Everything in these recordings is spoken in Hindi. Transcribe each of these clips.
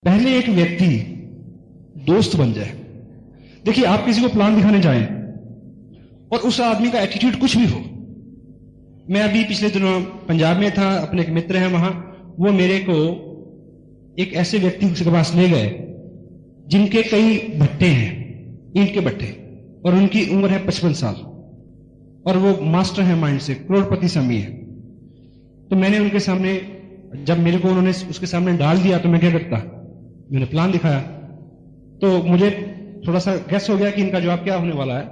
पहले एक व्यक्ति दोस्त बन जाए। देखिए, आप किसी को प्लान दिखाने जाएं और उस आदमी का एटीट्यूड कुछ भी हो। मैं अभी पिछले दिनों पंजाब में था, अपने एक मित्र हैं वहां, वो मेरे को एक ऐसे व्यक्ति के पास ले गए जिनके कई भट्टे हैं, ईंट के भट्टे, और उनकी उम्र है 55 साल और वो मास्टर है माइंड से, करोड़पति स्वामी है। तो मैंने उनके सामने, जब मेरे को उन्होंने उसके सामने डाल दिया तो मैं क्या करता, मैंने प्लान दिखाया। तो मुझे थोड़ा सा गैस हो गया कि इनका जवाब क्या होने वाला है,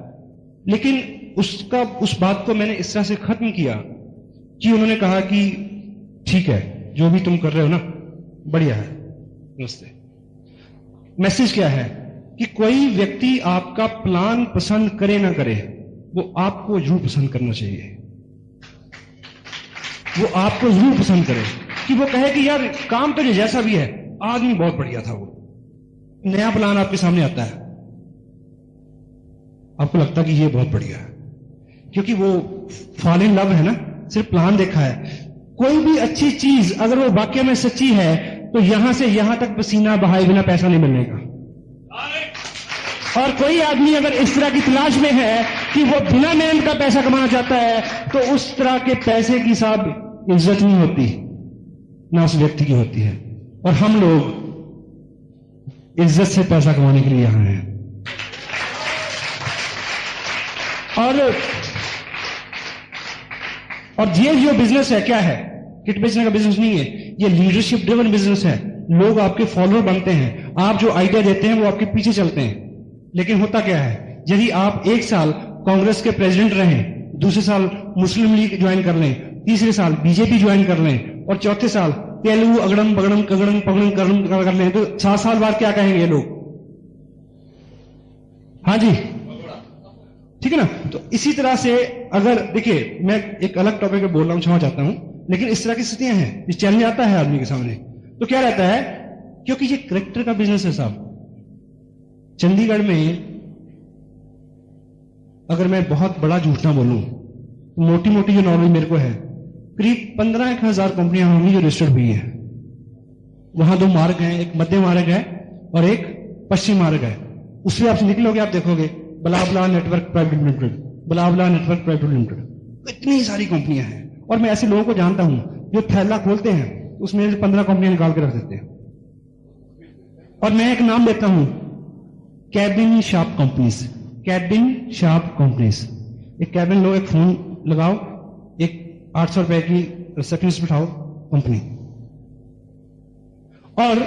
लेकिन उस बात को मैंने इस तरह से खत्म किया कि उन्होंने कहा कि ठीक है, जो भी तुम कर रहे हो ना बढ़िया है, नमस्ते। मैसेज क्या है कि कोई व्यक्ति आपका प्लान पसंद करे ना करे, वो आपको जरूर पसंद करना चाहिए। वो आपको जरूर पसंद करे कि वो कहे कि यार काम तो जैसा भी है, आदमी बहुत बढ़िया था। वो नया प्लान आपके सामने आता है, आपको लगता है कि ये बहुत बढ़िया है, क्योंकि वो फॉल इन लव है ना, सिर्फ प्लान देखा है। कोई भी अच्छी चीज अगर वो वाकई में सच्ची है तो यहां से यहां तक पसीना बहाए बिना पैसा नहीं मिलने का। और कोई आदमी अगर इस तरह की तलाश में है कि वो बिना मेहनत का पैसा कमाना चाहता है, तो उस तरह के पैसे की साहब इज्जत नहीं होती, ना उस व्यक्ति की होती है। और हम लोग इज्जत से पैसा कमाने के लिए यहां हैं। और ये जो बिजनेस है क्या है, किट बेचने का बिजनेस नहीं है, ये लीडरशिप ड्रिवन बिजनेस है। लोग आपके फॉलोअर बनते हैं, आप जो आइडिया देते हैं वो आपके पीछे चलते हैं। लेकिन होता क्या है, यदि आप एक साल कांग्रेस के प्रेसिडेंट रहें, दूसरे साल मुस्लिम लीग ज्वाइन कर लें, तीसरे साल बीजेपी ज्वाइन कर लें, और चौथे साल तेलुगु अगड़म बगड़म कगड़म पगड़म कर लें, तो 7 साल बाद क्या कहेंगे ये लोग? हाँ जी, ठीक है ना। तो इसी तरह से अगर देखिए, मैं एक अलग टॉपिक पे बोल रहा हूं, क्षमा चाहता हूं, लेकिन इस तरह की स्थितियां हैं, ये चैलेंज आता है आदमी के सामने, तो क्या रहता है, क्योंकि ये करेक्टर का बिजनेस है साहब। चंडीगढ़ में अगर मैं बहुत बड़ा झूठ ना बोलूं तो मोटी मोटी जो नॉलेज मेरे को है, करीब 15,000 कंपनियां होंगी जो रजिस्टर्ड हुई हैं। वहां 2 मार्ग हैं, एक मध्य मार्ग है और एक पश्चिम मार्ग है। उससे आप निकलोगे, आप देखोगे blah blah network private limited, blah blah network private limited, इतनी सारी कंपनियां हैं। और मैं ऐसे लोगों को जानता हूं जो थैला खोलते हैं, उसमें 15 कंपनियां निकाल के रख देते हैं। और मैं एक नाम लेता हूं, cabin shop companies. Cabin shop companies, एक कैबिन लो, एक फोन लगाओ, एक 800 रुपए की रिसेप्शनिस्ट बिठाओ, कंपनी। और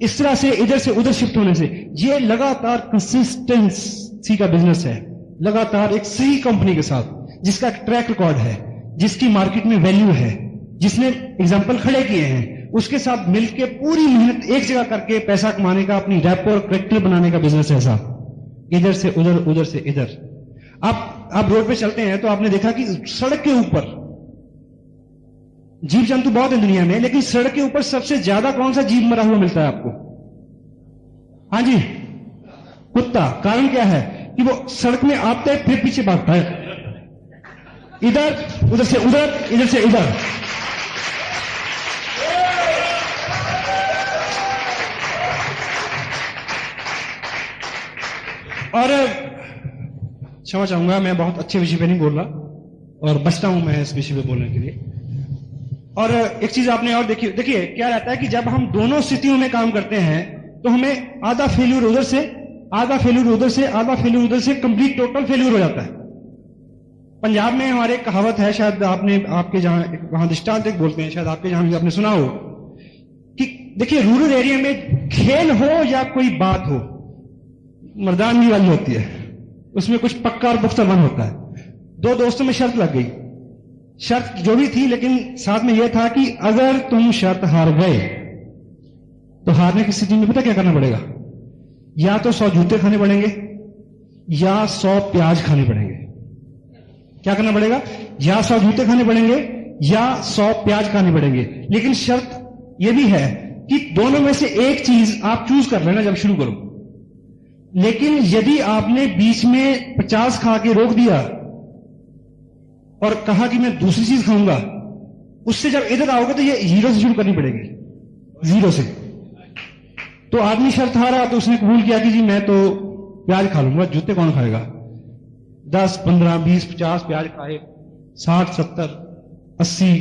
इस तरह से इधर से उधर शिफ्ट होने से ये लगातार कंसिस्टेंसी का बिजनेस है। लगातार एक सही कंपनी के साथ, जिसका ट्रैक रिकॉर्ड है, जिसकी मार्केट में वैल्यू है, जिसने एग्जाम्पल खड़े किए हैं, उसके साथ मिलकर पूरी मेहनत एक जगह करके पैसा कमाने का, अपनी रैपो और करेक्टर बनाने का बिजनेस है साहब। इधर से उधर, उधर से इधर। आप रोड पे चलते हैं तो आपने देखा कि सड़क के ऊपर जीव जंतु बहुत है दुनिया में, लेकिन सड़क के ऊपर सबसे ज्यादा कौन सा जीव मरा हुआ मिलता है आपको? हाँ जी, कुत्ता। कारण क्या है कि वो सड़क में आते फिर पीछे भागता है, इधर उधर से उधर, इधर से इधर। और क्षमा चाहूंगा, मैं बहुत अच्छे विषय पे नहीं बोल रहा और बचता हूं मैं इस विषय पे बोलने के लिए। और एक चीज आपने और देखिए क्या रहता है कि जब हम दोनों स्थितियों में काम करते हैं तो हमें आधा फेल्यूर उधर से, आधा फेल्यूर उधर से, आधा फेल्यूर उधर से, कंप्लीट टोटल फेल्यूर हो जाता है। पंजाब में हमारे एक कहावत है, शायद आपने, आपके जहां वहां दृष्टांत एक बोलते हैं, शायद आपके जहां भी आपने सुना हो कि देखिए, रूरल एरिया में खेल हो या कोई बात हो, मर्दानगी वाली होती है, उसमें कुछ पक्का और पुख्ता मन होता है। 2 दोस्तों में शर्त लग गई, शर्त जो भी थी, लेकिन साथ में यह था कि अगर तुम शर्त हार गए तो हारने की स्थिति में पता क्या करना पड़ेगा? या तो 100 जूते खाने पड़ेंगे या 100 प्याज खाने पड़ेंगे। क्या करना पड़ेगा? या 100 जूते खाने पड़ेंगे या 100 प्याज खाने पड़ेंगे। लेकिन शर्त यह भी है कि दोनों में से एक चीज आप चूज कर लेना जब शुरू करो। लेकिन यदि आपने बीच में 50 खा के रोक दिया और कहा कि मैं दूसरी चीज खाऊंगा, उससे जब इधर आओगे तो ये 0 से शुरू करनी पड़ेगी, 0 से। तो आदमी शर्त हारा तो उसने कबूल किया कि जी मैं तो प्याज खा लूंगा, जूते कौन खाएगा। 10, 15, 20, 50 प्याज खाए, 60, 70, 80,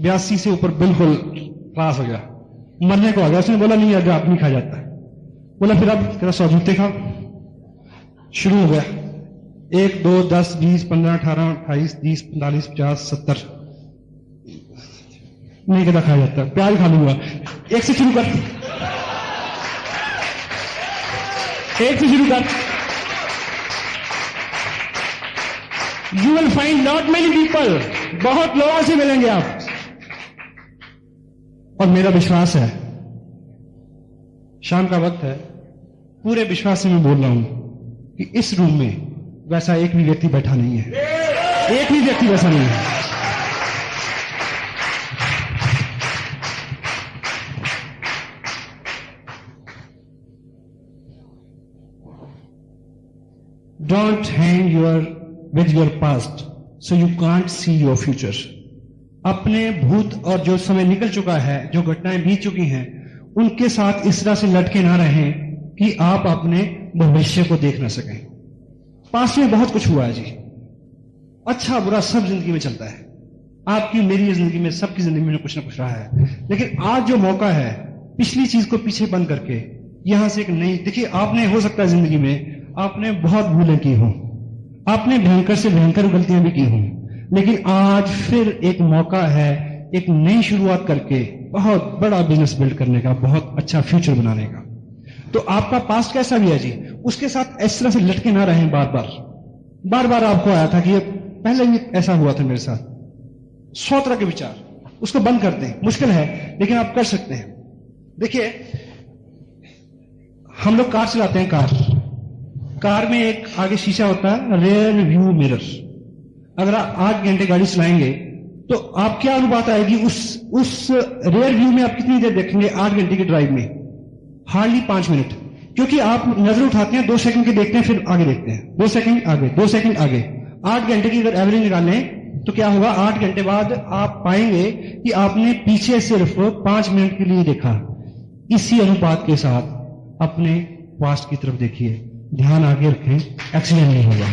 82 से ऊपर बिल्कुल क्लास हो गया, मरने को आ गया। उसने बोला नहीं, अगर आप नहीं खा जाता है। बोला फिर अब 100 जूते खाओ। शुरू हो गया 1, 2, 10, 20, 15, 18, 28, 30, 45, 50, 70, नहीं कहता खा जाता, प्याज खा लूंगा। एक से शुरू कर, एक से शुरू कर। You will find not many people, बहुत लोगों से मिलेंगे आप। और मेरा विश्वास है, शाम का वक्त है, पूरे विश्वास से मैं बोल रहा हूं कि इस रूम में वैसा एक भी व्यक्ति बैठा नहीं है, एक भी व्यक्ति वैसा नहीं है। Don't hang with your past, so you can't see your future. अपने भूत और जो समय निकल चुका है, जो घटनाएं बीत चुकी हैं, उनके साथ इस तरह से लटके ना रहें कि आप अपने भविष्य को देख ना सकें। पास्ट में बहुत कुछ हुआ है जी, अच्छा बुरा सब जिंदगी में चलता है। आपकी मेरी जिंदगी में, सबकी जिंदगी में कुछ ना कुछ रहा है। लेकिन आज जो मौका है, पिछली चीज को पीछे बंद करके यहां से एक नई, देखिए आपने हो सकता है जिंदगी में आपने बहुत भूलें की हों, आपने भयंकर से भयंकर गलतियां भी की हों, लेकिन आज फिर एक मौका है एक नई शुरुआत करके बहुत बड़ा बिजनेस बिल्ड करने का, बहुत अच्छा फ्यूचर बनाने का। तो आपका पास्ट कैसा भी है जी, उसके साथ इस तरह से लटके ना रहें। बार बार आपको आया था कि ये पहले भी ऐसा हुआ था मेरे साथ, 100 तरह के विचार, उसको बंद कर दें। मुश्किल है लेकिन आप कर सकते हैं। देखिए हम लोग कार चलाते हैं, कार में एक आगे शीशा होता है, रेयर व्यू मिरर। अगर आप 8 घंटे गाड़ी चलाएंगे तो आप क्या अनुपात आएगी, उस रेयर व्यू में आप कितनी देर देखेंगे 8 घंटे की ड्राइव में? हार्डली 5 मिनट, क्योंकि आप नजर उठाते हैं, 2 सेकंड के देखते हैं, फिर आगे देखते हैं, 2 सेकंड आगे, 2 सेकंड आगे। 8 घंटे की अगर एवरेज निकालें तो क्या होगा, 8 घंटे बाद आप पाएंगे कि आपने पीछे सिर्फ 5 मिनट के लिए देखा। इसी अनुपात के साथ अपने पास्ट की तरफ देखिए, ध्यान आगे रखें, एक्सीडेंट नहीं होगा।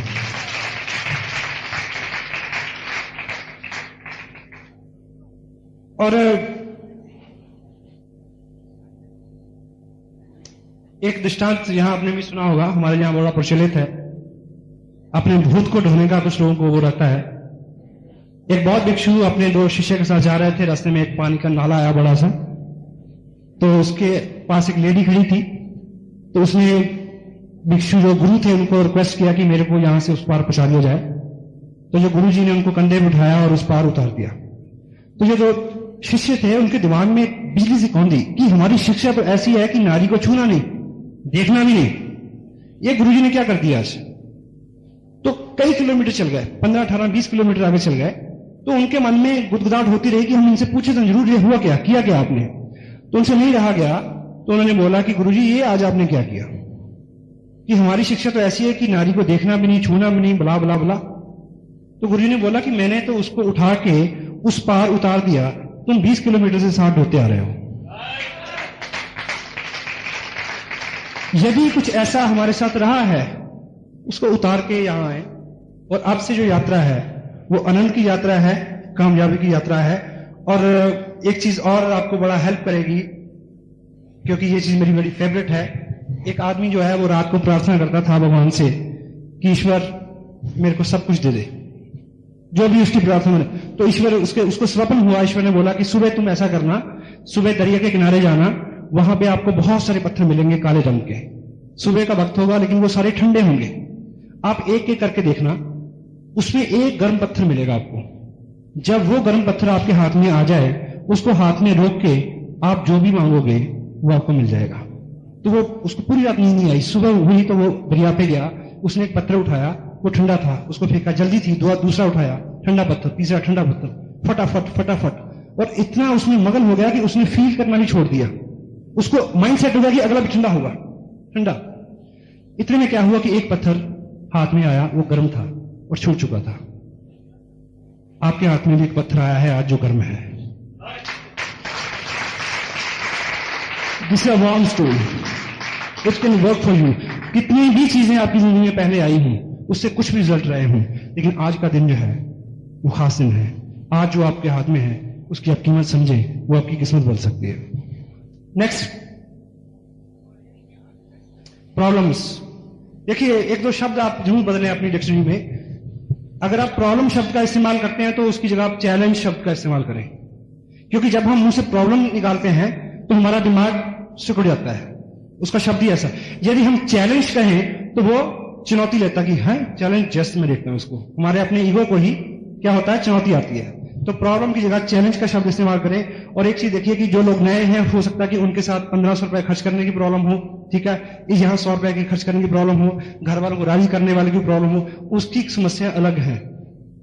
और एक दृष्टांत यहां आपने भी सुना होगा, हमारे यहां बड़ा प्रचलित है, अपने भूत को ढोने का कुछ लोगों को वो रहता है। एक बौद्ध भिक्षु अपने 2 शिष्य के साथ जा रहे थे, रास्ते में एक पानी का नाला आया बड़ा सा, तो उसके पास एक लेडी खड़ी थी। तो उसने भिक्षु जो गुरु थे उनको रिक्वेस्ट किया कि मेरे को यहां से उस पार पहुंचा दिया जाए। तो जो गुरु जी ने उनको कंधे में उठाया और उस पार उतार दिया। तो ये जो शिष्य थे उनके दिमाग में बिजली सी कौंधी कि हमारी शिक्षा तो ऐसी है कि नारी को छूना नहीं, देखना भी नहीं। ये गुरु जी ने क्या कर दिया आज, तो कई किलोमीटर चल गए, 15, 18, 20 किलोमीटर आगे चल गए। तो उनके मन में गुदगुदाहट होती रही कि हम इनसे पूछे तो जरूर, ये हुआ क्या, किया क्या आपने? तो उनसे नहीं रहा गया, तो उन्होंने बोला कि गुरुजी ये आज आपने क्या किया, कि हमारी शिक्षा तो ऐसी है कि नारी को देखना भी नहीं, छूना भी नहीं, बला बला बला। तो गुरुजी ने बोला कि मैंने तो उसको उठा के उस पार उतार दिया, तुम 20 किलोमीटर से 60 ढोते आ रहे हो। यदि कुछ ऐसा हमारे साथ रहा है, उसको उतार के यहां आए, और अब से जो यात्रा है वो अनंत की यात्रा है, कामयाबी की यात्रा है। और एक चीज और आपको बड़ा हेल्प करेगी, क्योंकि ये चीज मेरी बड़ी फेवरेट है। एक आदमी जो है वो रात को प्रार्थना करता था भगवान से कि ईश्वर मेरे को सब कुछ दे दे, जो भी उसकी प्रार्थना है। तो ईश्वर उसको स्वप्न हुआ, ईश्वर ने बोला कि सुबह तुम ऐसा करना, सुबह दरिया के किनारे जाना, वहां पे आपको बहुत सारे पत्थर मिलेंगे काले रंग के। सुबह का वक्त होगा लेकिन वो सारे ठंडे होंगे, आप एक एक करके देखना, उसमें एक गर्म पत्थर मिलेगा आपको। जब वो गर्म पत्थर आपके हाथ में आ जाए, उसको हाथ में रोक के आप जो भी मांगोगे वो आपको मिल जाएगा। तो वो उसको पूरी रात नींद नहीं आई, सुबह हुई तो वो दरिया पे गया, उसने एक पत्थर उठाया, वो ठंडा था, उसको फेंका, जल्दी थी, दूसरा उठाया, ठंडा पत्थर, तीसरा ठंडा पत्थर, फटाफट, और इतना उसमें मगन हो गया कि उसने फील करना ही छोड़ दिया। उसको माइंड सेट हो गया कि अगला भी ठंडा होगा, ठंडा। इतने में क्या हुआ कि एक पत्थर हाथ में आया, वो गर्म था और छूट चुका था। आपके हाथ में भी एक पत्थर आया है आज जो गर्म है। This is a warm story. It can work for you. कितनी भी चीजें आपकी जिंदगी में पहले आई हूं, उससे कुछ भी रिजल्ट रहे हों, लेकिन आज का दिन जो है वो खास दिन है। आज जो आपके हाथ में है उसकी आप कीमत समझें, वो आपकी किस्मत बदल सकती है। Next, problems. देखिए, एक दो शब्द आप जरूर बदलें अपनी डिक्शनरी में। अगर आप प्रॉब्लम शब्द का इस्तेमाल करते हैं तो उसकी जगह आप चैलेंज शब्द का इस्तेमाल करें, क्योंकि जब हम मुंह से प्रॉब्लम निकालते हैं तो हमारा दिमाग सिकुड़ जाता है। उसका शब्द ही ऐसा। यदि हम चैलेंज कहें तो वो चुनौती लेता कि है चैलेंज, जस्ट में देखते हैं उसको, हमारे अपने ईगो को ही क्या होता है, चुनौती आती है। तो प्रॉब्लम की जगह चैलेंज का शब्द इस्तेमाल करें। और एक चीज देखिए कि जो लोग नए हैं, हो सकता है कि उनके साथ 1500 रुपए खर्च करने की प्रॉब्लम हो, ठीक है, यहां 100 रुपए की खर्च करने की प्रॉब्लम हो, घर वालों को राजी करने वाले की प्रॉब्लम हो, उसकी समस्या अलग है।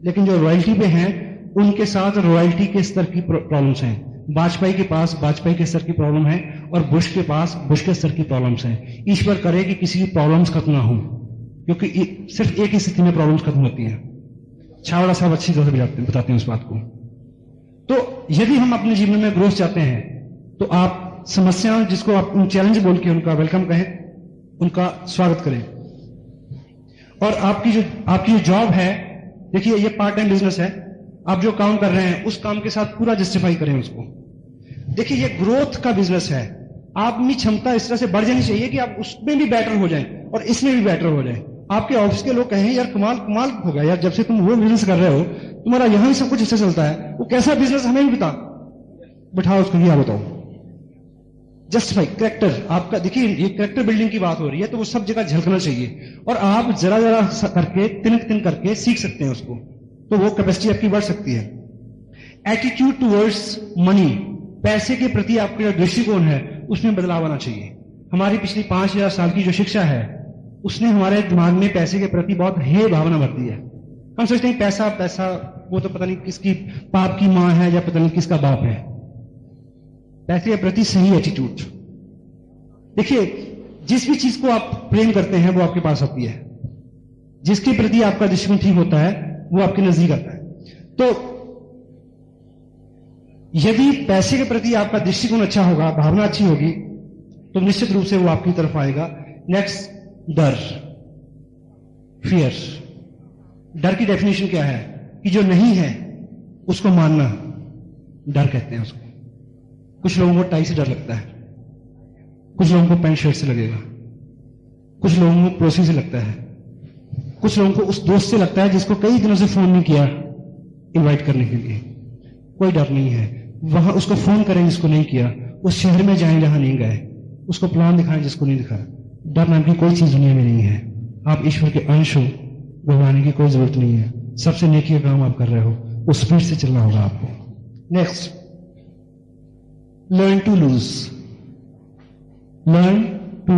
लेकिन जो रॉयल्टी पे हैं उनके साथ रॉयल्टी के स्तर की प्रॉब्लम्स हैं। वाजपेयी के पास वाजपेयी के स्तर की प्रॉब्लम है और बुश के पास बुश के स्तर की प्रॉब्लम्स हैं। ईश्वर करे कि किसी की प्रॉब्लम्स खत्म ना हो, क्योंकि सिर्फ एक ही स्थिति में प्रॉब्लम्स खत्म होती है। छावड़ा साहब अच्छी तरह से बताते हैं उस बात को। तो यदि हम अपने जीवन में ग्रोथ चाहते हैं तो आप समस्या, जिसको आप चैलेंज बोल के उनका वेलकम कहें, उनका स्वागत करें। और आपकी जो जॉब है, देखिए ये पार्ट टाइम बिजनेस है, आप जो काम कर रहे हैं उस काम के साथ पूरा जस्टिफाई करें उसको। देखिए ये ग्रोथ का बिजनेस है, आप में क्षमता इस तरह से बढ़ जानी चाहिए कि आप उसमें भी बेटर हो जाएं और इसमें भी बेटर हो जाएं। आपके ऑफिस के लोग कहें यार कमाल कमाल हो गया यार, जब से तुम वो बिजनेस कर रहे हो तुम्हारा यहां ही सब कुछ इससे चलता है, वो कैसा बिजनेस हमें भी बता, बिठाओ उसको, क्या बताओ। जस्टिफाई कैरेक्टर आपका, देखिए ये कैरेक्टर बिल्डिंग की बात हो रही है तो वो सब जगह झलकना चाहिए और आप जरा जरा करके तिनक करके सीख सकते हैं उसको, तो वो कैपेसिटी आपकी बढ़ सकती है। एटीट्यूड टुवर्ड्स मनी, पैसे के प्रति आपका जो दृष्टिकोण है उसमें बदलाव आना चाहिए। हमारी पिछली 5000 साल की जो शिक्षा है उसने हमारे दिमाग में पैसे के प्रति बहुत हेय भावना भर दी है। हम सोचते हैं पैसा पैसा, वो तो पता नहीं किसकी बाप की मां है या पता नहीं किसका बाप है। पैसे के प्रति सही एटीट्यूड। देखिए जिस भी चीज को आप प्रेम करते हैं वो आपके पास आती है, जिसके प्रति आपका दृष्टिकोण ठीक होता है वो आपके नजदीक आता है। तो यदि पैसे के प्रति आपका दृष्टिकोण अच्छा होगा, भावना अच्छी होगी, तो निश्चित रूप से वो आपकी तरफ आएगा। नेक्स्ट, डर, फियर। डर की डेफिनेशन क्या है कि जो नहीं है उसको मानना, डर कहते हैं उसको। कुछ लोगों को टाई से डर लगता है, कुछ लोगों को पैंट शर्ट से लगेगा, कुछ लोगों को पड़ोसी से लगता है, कुछ लोगों को उस दोस्त से लगता है जिसको कई दिनों से फोन नहीं किया इनवाइट करने के लिए। कोई डर नहीं है, वहां उसको फोन करें जिसको नहीं किया, उस शहर में जाएं जहां नहीं गए, उसको प्लान दिखाएं जिसको नहीं दिखाया। डर नाम की कोई चीज दुनिया में नहीं है। आप ईश्वर के अंश हो, घबराने की कोई जरूरत नहीं है। सबसे नेकी का काम आप कर रहे हो, उस स्पीड से चलना होगा आपको। Next, learn to lose. Learn to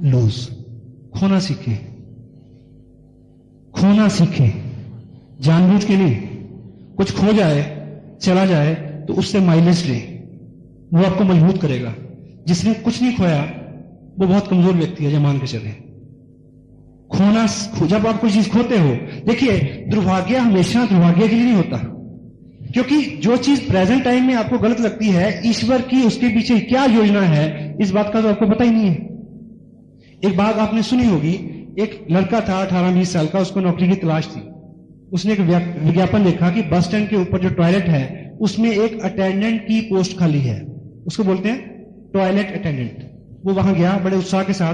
lose, खोना सीखें, खोना सीखें, जानबूझ के नहीं। कुछ खो जाए, चला जाए तो उससे माइलेज ले, वो आपको मजबूत करेगा। जिसने कुछ नहीं खोया वो बहुत कमजोर व्यक्ति है, जब मान के चले। खोना, जब आप कोई चीज खोते हो, देखिए दुर्भाग्य हमेशा दुर्भाग्य के लिए नहीं होता, क्योंकि जो चीज प्रेजेंट टाइम में आपको गलत लगती है, ईश्वर की उसके पीछे क्या योजना है इस बात का तो आपको पता ही नहीं है। एक बात आपने सुनी होगी, एक लड़का था 18-20 साल का, उसको नौकरी की तलाश थी। उसने एक विज्ञापन देखा कि बस स्टैंड के ऊपर जो टॉयलेट है उसमें एक अटेंडेंट की पोस्ट खाली है, उसको बोलते हैं टॉयलेट अटेंडेंट। वो वहां गया बड़े उत्साह के साथ,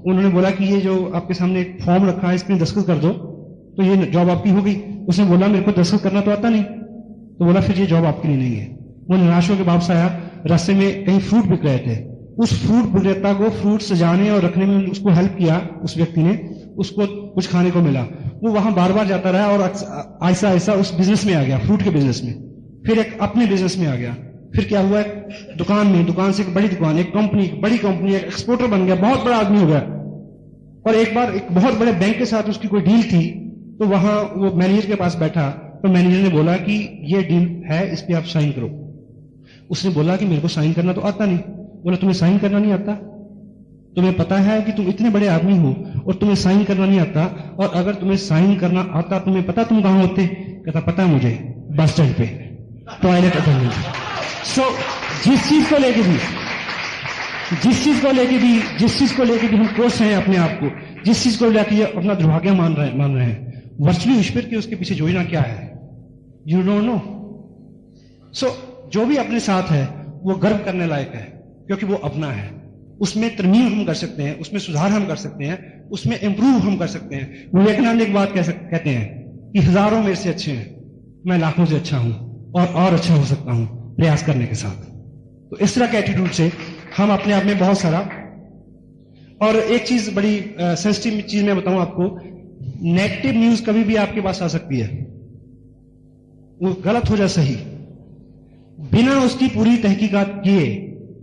उन्होंने बोला कि ये जो आपके सामने एक फॉर्म रखा है इसमें दस्तखत कर दो तो ये जॉब आपकी हो गई। उसने बोला मेरे को दस्तखत करना तो आता नहीं, तो बोला फिर ये जॉब आपके लिए नहीं है। वो निराश होकर वापस आया, रास्ते में कहीं फ्रूट बिक रहे थे, उस फ्रूट विक्रेता को फ्रूट सजाने और रखने में उसको हेल्प किया, उस व्यक्ति ने, उसको कुछ खाने को मिला। वो वहां बार बार जाता रहा और ऐसा ऐसा उस बिजनेस में आ गया, फ्रूट के बिजनेस में, फिर एक अपने बिजनेस में आ गया। फिर क्या हुआ, दुकान में, दुकान से एक बड़ी दुकान, एक कंपनी, बड़ी कंपनी, एक एक्सपोर्टर बन गया, बहुत बड़ा आदमी हो गया। और एक बार एक बहुत बड़े बैंक के साथ उसकी कोई डील थी, तो वहां वो मैनेजर के पास बैठा, तो मैनेजर ने बोला कि ये डील है, इस पे आप साइन करो। उसने बोला कि मेरे को साइन करना तो आता नहीं। बोला तुम्हें साइन करना नहीं आता? तुम्हें पता है कि तुम इतने बड़े आदमी हो और तुम्हें साइन करना नहीं आता, और अगर तुम्हें साइन करना आता तुम्हें पता तुम कहां होते? कहता पता है मुझे, बस स्टैंड पे टॉयलेट अटेंडेंट। सो जिस चीज को लेके भी जिस चीज को लेके भी हम कोस हैं अपने आप को, जिस चीज को लेके अपना दुर्भाग्य मान रहे हैं, वर्चुअली ईश्वर के उसके पीछे योजना क्या है, यू डोंट नो। सो जो भी अपने साथ है वो गर्व करने लायक है, क्योंकि वो अपना है। उसमें तरमीम हम कर सकते हैं, उसमें सुधार हम कर सकते हैं, उसमें इंप्रूव हम कर सकते हैं। विवेकानंद एक बात कहते हैं कि हजारों मेरे से अच्छे हैं, मैं लाखों से अच्छा हूं और अच्छा हो सकता हूं प्रयास करने के साथ। तो इस तरह के एटीट्यूड से हम अपने आप में बहुत सारा। और एक चीज बड़ी सेंसिटिव चीज मैं बताऊं आपको, नेगेटिव न्यूज कभी भी आपके पास आ सकती है, वो गलत हो जाए सही, बिना उसकी पूरी तहकीकात किए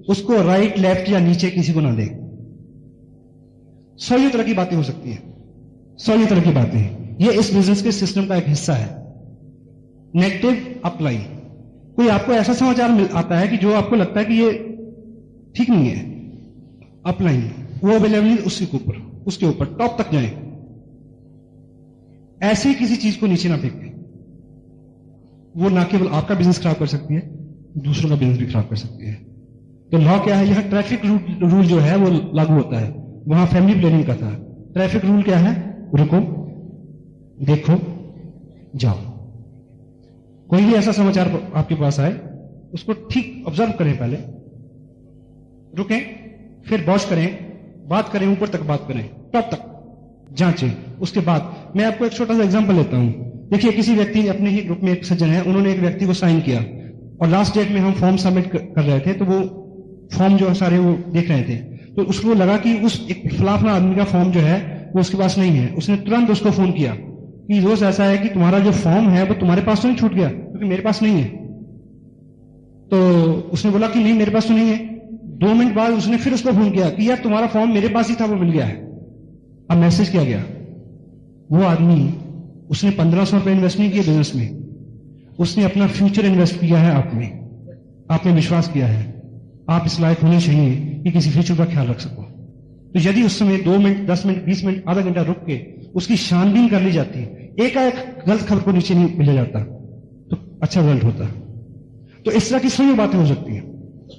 उसको राइट लेफ्ट या नीचे किसी को ना दे। 100 तरह की बातें हो सकती हैं, 100 तरह की बातें। ये इस बिजनेस के सिस्टम का एक हिस्सा है। नेगेटिव अप्लाई, कोई आपको ऐसा समाचार आता है कि जो आपको लगता है कि ये ठीक नहीं है, अपलाइन, वो अवेलेबल उसके ऊपर टॉप तक जाए। ऐसे किसी चीज को नीचे ना फेंके, वो ना केवल आपका बिजनेस खराब कर सकती है, दूसरों का बिजनेस भी खराब कर सकती है। तो लॉ क्या है, यहां ट्रैफिक रूल जो है वो लागू होता है, वहां फैमिली प्लानिंग का था। ट्रैफिक रूल क्या है, रुको, देखो, जाओ। कोई भी ऐसा समाचार आपके पास आए, उसको ठीक ऑब्जर्व करें, पहले रुकें, फिर वॉच करें, बात करें, ऊपर तक बात करें, टॉप तक जांचें। उसके बाद मैं आपको एक छोटा सा एग्जांपल लेता हूं। देखिए, किसी व्यक्ति, अपने ही ग्रुप में एक सज्जन है, उन्होंने एक व्यक्ति को साइन किया और लास्ट डेट में हम फॉर्म सबमिट कर रहे थे, तो वो फॉर्म जो है सारे वो देख रहे थे, तो उसको लगा कि उस एक फलाफला आदमी का फॉर्म जो है वो उसके पास नहीं है। उसने तुरंत उसको फोन किया कि दोस्त ऐसा है कि तुम्हारा जो फॉर्म है वो तुम्हारे पास तो नहीं छूट गया, क्योंकि मेरे पास नहीं है। तो उसने बोला कि नहीं, मेरे पास तो नहीं है। 2 मिनट बाद उसने फिर उसको फोन किया कि यार तुम्हारा फॉर्म मेरे पास ही था, वो मिल गया है। अब मैसेज किया गया, वो आदमी, उसने 1500 रुपए इन्वेस्ट नहीं किए बिजनेस में, उसने अपना फ्यूचर इन्वेस्ट किया है आप में। आपने विश्वास किया है आप इस लायक होने चाहिए कि किसी फ्यूचर का ख्याल रख सको। तो यदि उस समय 2 मिनट, 10 मिनट, 20 मिनट, आधा घंटा रुक के उसकी छानबीन कर ली जाती, एकाएक गलत खबर को नीचे नहीं मिला जाता, तो अच्छा रिजल्ट होता। तो इस तरह की सभी बातें हो सकती हैं।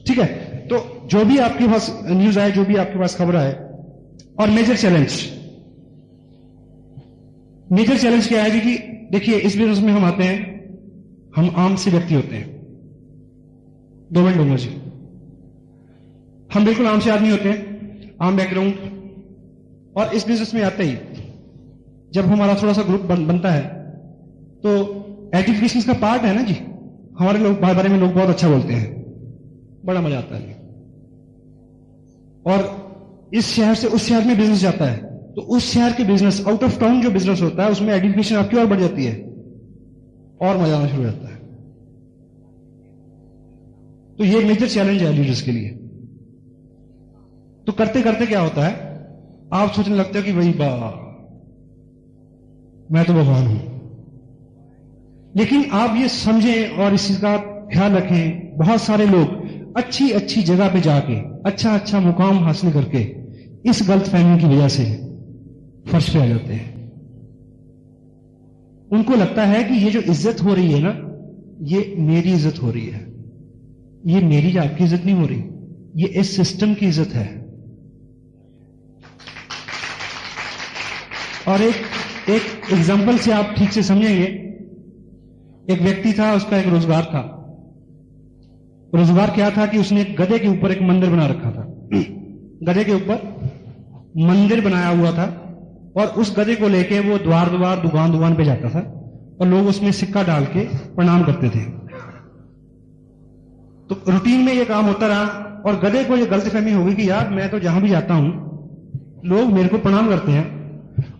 ठीक है, तो जो भी आपके पास न्यूज आए, जो भी आपके पास खबर आए। और मेजर चैलेंज क्या है कि देखिए, इस बिजनेस में हम आते हैं, हम आम से व्यक्ति होते हैं। 2 मिनट लूंगा जी। हम बिल्कुल आम से आदमी होते हैं, आम बैकग्राउंड। और इस बिजनेस में आते ही जब हमारा थोड़ा सा ग्रुप बनता है, तो एजुकेशन का पार्ट है ना जी, हमारे लोग बारे में लोग बहुत अच्छा बोलते हैं, बड़ा मजा आता है। और इस शहर से उस शहर में बिजनेस जाता है, तो उस शहर के बिजनेस, आउट ऑफ टाउन जो बिजनेस होता है, उसमें एजुकेशन आपकी और बढ़ जाती है और मजा आना शुरू हो जाता है। तो ये मेजर चैलेंज है लीडर्स के लिए। तो करते करते क्या होता है, आप सोचने लगते हो कि भाई मैं तो भगवान हूं। लेकिन आप ये समझें और इस चीज का ख्याल रखें, बहुत सारे लोग अच्छी अच्छी जगह पे जाके अच्छा अच्छा मुकाम हासिल करके इस गलतफहमी की वजह से फर्श पे आ जाते हैं। उनको लगता है कि ये जो इज्जत हो रही है ना, ये मेरी इज्जत हो रही है। ये मेरी या आपकी इज्जत नहीं हो रही, ये इस सिस्टम की इज्जत है। और एक एग्जांपल से आप ठीक से समझेंगे। एक व्यक्ति था, उसका एक रोजगार था। रोजगार क्या था कि उसने एक गधे के ऊपर एक मंदिर बना रखा था। गधे के ऊपर मंदिर बनाया हुआ था, और उस गधे को लेके वो द्वार द्वार, दुकान दुकान पे जाता था, और लोग उसमें सिक्का डाल के प्रणाम करते थे। तो रूटीन में ये काम होता रहा, और गधे को ये गलतफहमी हो गई कि यार मैं तो जहां भी जाता हूं लोग मेरे को प्रणाम करते हैं,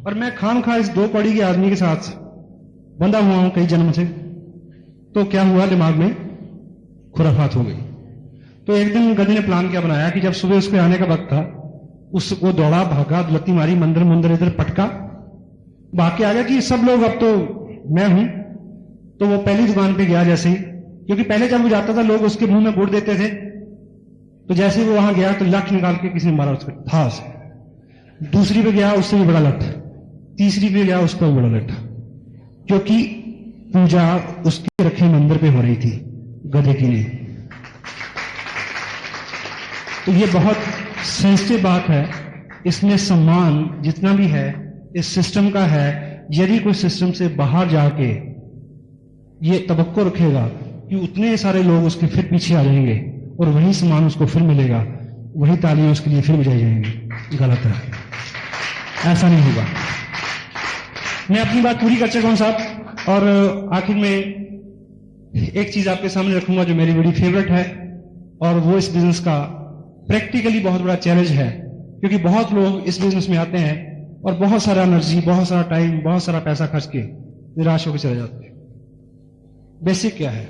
और मैं खामखा इस 2 कौड़ी के आदमी के साथ बंधा हुआ हूं कई जन्म से। तो क्या हुआ, दिमाग में खुराफात हो गई। तो एक दिन गधे ने प्लान क्या बनाया कि जब सुबह उसके आने का वक्त था, उसको दौड़ा, भागा, लत्ती मारी, मंदिर इधर पटका, भाग के आ गया कि सब लोग अब तो मैं हूं। तो वो पहली दुकान पे गया जैसे ही, क्योंकि पहले जब वो जाता था लोग उसके मुंह में गुड़ देते थे, तो जैसे ही वो वहां गया तो लठ निकाल के किसी ने मारा उसको था से। दूसरी पे गया, उससे भी बड़ा लठ। तीसरी पे गया, उसका भी बड़ा लठ, क्योंकि पूजा उसके रखे मंदिर पे हो रही थी गधे की नहीं। तो ये बहुत सेंसिटिव बात है। इसमें सम्मान जितना भी है इस सिस्टम का है। यदि कोई सिस्टम से बाहर जाके ये तवक्को रखेगा कि उतने सारे लोग उसके फिर पीछे आ जाएंगे और वही सम्मान उसको फिर मिलेगा, वही तालियां उसके लिए फिर बजाई जाएंगी, गलत है, ऐसा नहीं होगा। मैं अपनी बात पूरी कर चुका हूं साहब, और आखिर में एक चीज आपके सामने रखूंगा जो मेरी बड़ी फेवरेट है, और वो इस बिजनेस का प्रैक्टिकली बहुत बड़ा चैलेंज है, क्योंकि बहुत लोग इस बिजनेस में आते हैं और बहुत सारा एनर्जी, बहुत सारा टाइम, बहुत सारा पैसा खर्च के निराश होकर चले जाते हैं। बेसिक क्या है,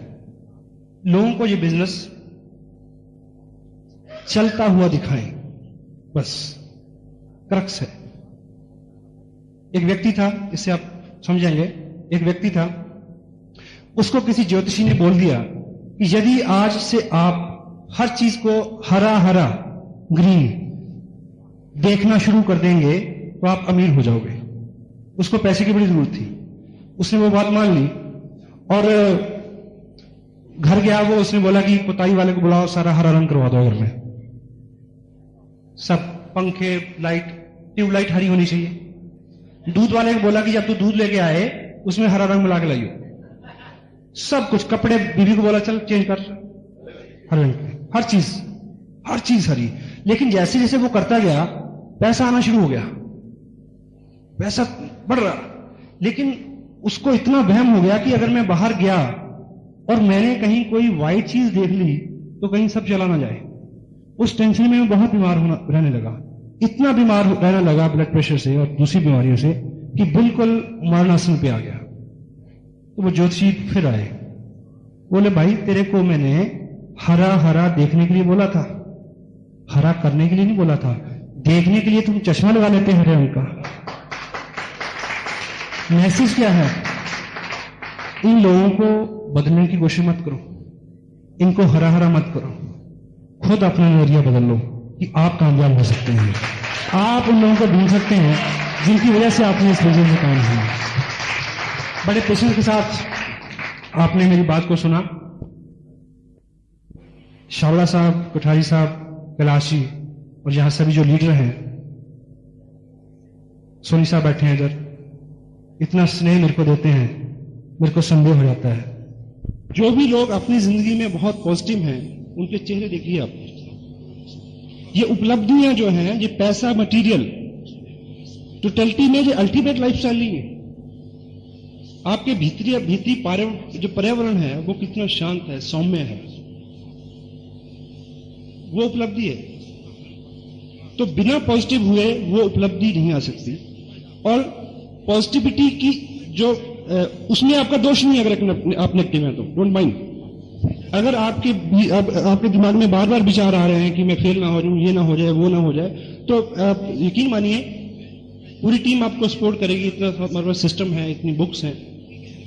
लोगों को ये बिजनेस चलता हुआ दिखाएं, बस क्रक्स है। एक व्यक्ति था, इससे आप समझेंगे, एक व्यक्ति था, उसको किसी ज्योतिषी ने बोल दिया कि यदि आज से आप हर चीज को हरा हरा ग्रीन देखना शुरू कर देंगे तो आप अमीर हो जाओगे। उसको पैसे की बड़ी जरूरत थी, उसने वो बात मान ली और घर गया वो। उसने बोला कि पुताई वाले को बुलाओ, सारा हरा रंग करवा दो घर में, सब पंखे, लाइट, ट्यूबलाइट हरी होनी चाहिए। दूध वाले को बोला कि जब तू दूध लेके आए उसमें हरा रंग मिला के लाइयो। सब कुछ, कपड़े, बीवी को बोला चल चेंज कर हरे रंग, हर चीज हरी। लेकिन जैसे जैसे वो करता गया पैसा आना शुरू हो गया, पैसा बढ़ रहा, लेकिन उसको इतना वहम हो गया कि अगर मैं बाहर गया और मैंने कहीं कोई व्हाइट चीज देख ली तो कहीं सब चला ना जाए। उस टेंशन में मैं बहुत बीमार रहने लगा, इतना बीमार रहने लगा ब्लड प्रेशर से और दूसरी बीमारियों से कि बिल्कुल मरणासन पे आ गया। तो वो ज्योतिषी फिर आए, बोले भाई तेरे को मैंने हरा हरा देखने के लिए बोला था, हरा करने के लिए नहीं बोला था। देखने के लिए तुम चश्मा लगा लेते हरे रंग का। मैसेज क्या है, इन लोगों को बदलने की कोशिश मत करो, इनको हरा हरा मत करो, खुद अपना नजरिया बदल लो कि आप कामयाब हो सकते हैं। आप उन लोगों को ढूंढ सकते हैं जिनकी वजह से आपने इस बिजनेस में काम किया। बड़े पेशेंस के साथ आपने मेरी बात को सुना। शावड़ा साहब, कोठारी साहब, कैलाशी और यहां सभी जो लीडर हैं, सोनी साहब बैठे हैं इधर, इतना स्नेह मेरे को देते हैं, मेरे को संदेह हो जाता है। जो भी लोग अपनी जिंदगी में बहुत पॉजिटिव हैं उनके चेहरे देखिए आप। ये उपलब्धियां जो हैं, ये पैसा, मटेरियल, टोटलिटी में ये अल्टीमेट लाइफस्टाइल नहीं है। आपके भीतरी जो पर्यावरण है वो कितना शांत है, सौम्य है, वो उपलब्धि है। तो बिना पॉजिटिव हुए वो उपलब्धि नहीं आ सकती। और पॉजिटिविटी की जो उसमें आपका दोष नहीं है, अगर आप नेगेटिव हैं तो डोंट माइंड। अगर आपके दिमाग में बार बार विचार आ रहे हैं कि मैं फेल ना हो जाऊं, ये ना हो जाए, वो ना हो जाए, तो आप यकीन मानिए पूरी टीम आपको सपोर्ट करेगी। इतना हमारे पास सिस्टम है, इतनी बुक्स हैं,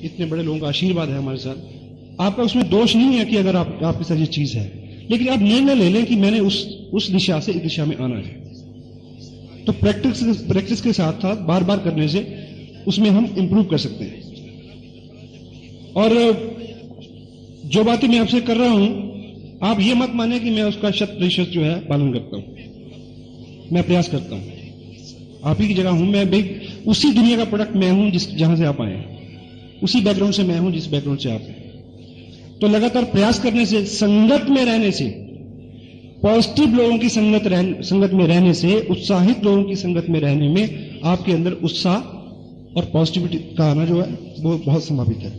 इतने बड़े लोगों का आशीर्वाद है हमारे साथ। आपका उसमें दोष नहीं है कि अगर आपके साथ ये चीज है, लेकिन आप निर्णय ले लें कि मैंने उस दिशा से इस दिशा में आना है। तो प्रैक्टिस के साथ साथ बार बार करने से उसमें हम इंप्रूव कर सकते हैं। और जो बातें मैं आपसे कर रहा हूं, आप ये मत माने कि मैं उसका 100% जो है पालन करता हूं। मैं प्रयास करता हूं, आप ही की जगह हूं मैं, उसी दुनिया का प्रोडक्ट मैं हूं जहां से आप आए हैं, उसी बैकग्राउंड से मैं हूं जिस बैकग्राउंड से आप हैं। तो लगातार प्रयास करने से, संगत में रहने से, पॉजिटिव लोगों की संगत में रहने से, उत्साहित लोगों की संगत में रहने में आपके अंदर उत्साह और पॉजिटिविटी का आना जो है वो बहुत संभावित है।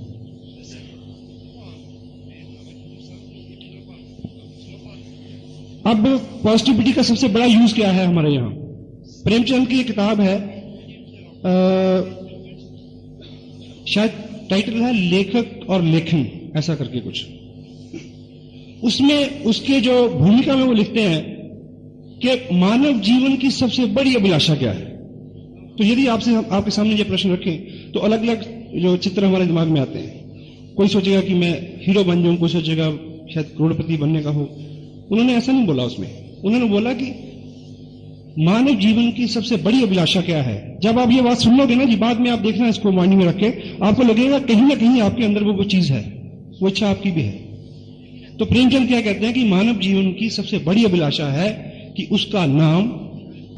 अब पॉजिटिविटी का सबसे बड़ा यूज क्या है हमारे यहां? प्रेमचंद की एक किताब है, शायद टाइटल है लेखक और लेखन, ऐसा करके कुछ। उसमें उसके जो भूमिका में वो लिखते हैं कि मानव जीवन की सबसे बड़ी अभिलाषा क्या है। तो यदि आपके सामने ये प्रश्न रखें तो अलग अलग जो चित्र हमारे दिमाग में आते हैं। कोई सोचेगा कि मैं हीरो बन जाऊं, कोई सोचेगा शायद करोड़पति बनने का हो। उन्होंने ऐसा नहीं बोला उसमें, उन्होंने बोला कि मानव जीवन की सबसे बड़ी अभिलाषा क्या है। जब आप ये बात सुन लोगे ना जी, बाद में आप देखना, इसको माइंड में रख के आपको लगेगा कहीं ना कहीं आपके अंदर वो चीज है, वो इच्छा आपकी भी है। तो प्रेमचंद क्या कहते हैं कि मानव जीवन की सबसे बड़ी अभिलाषा है कि उसका नाम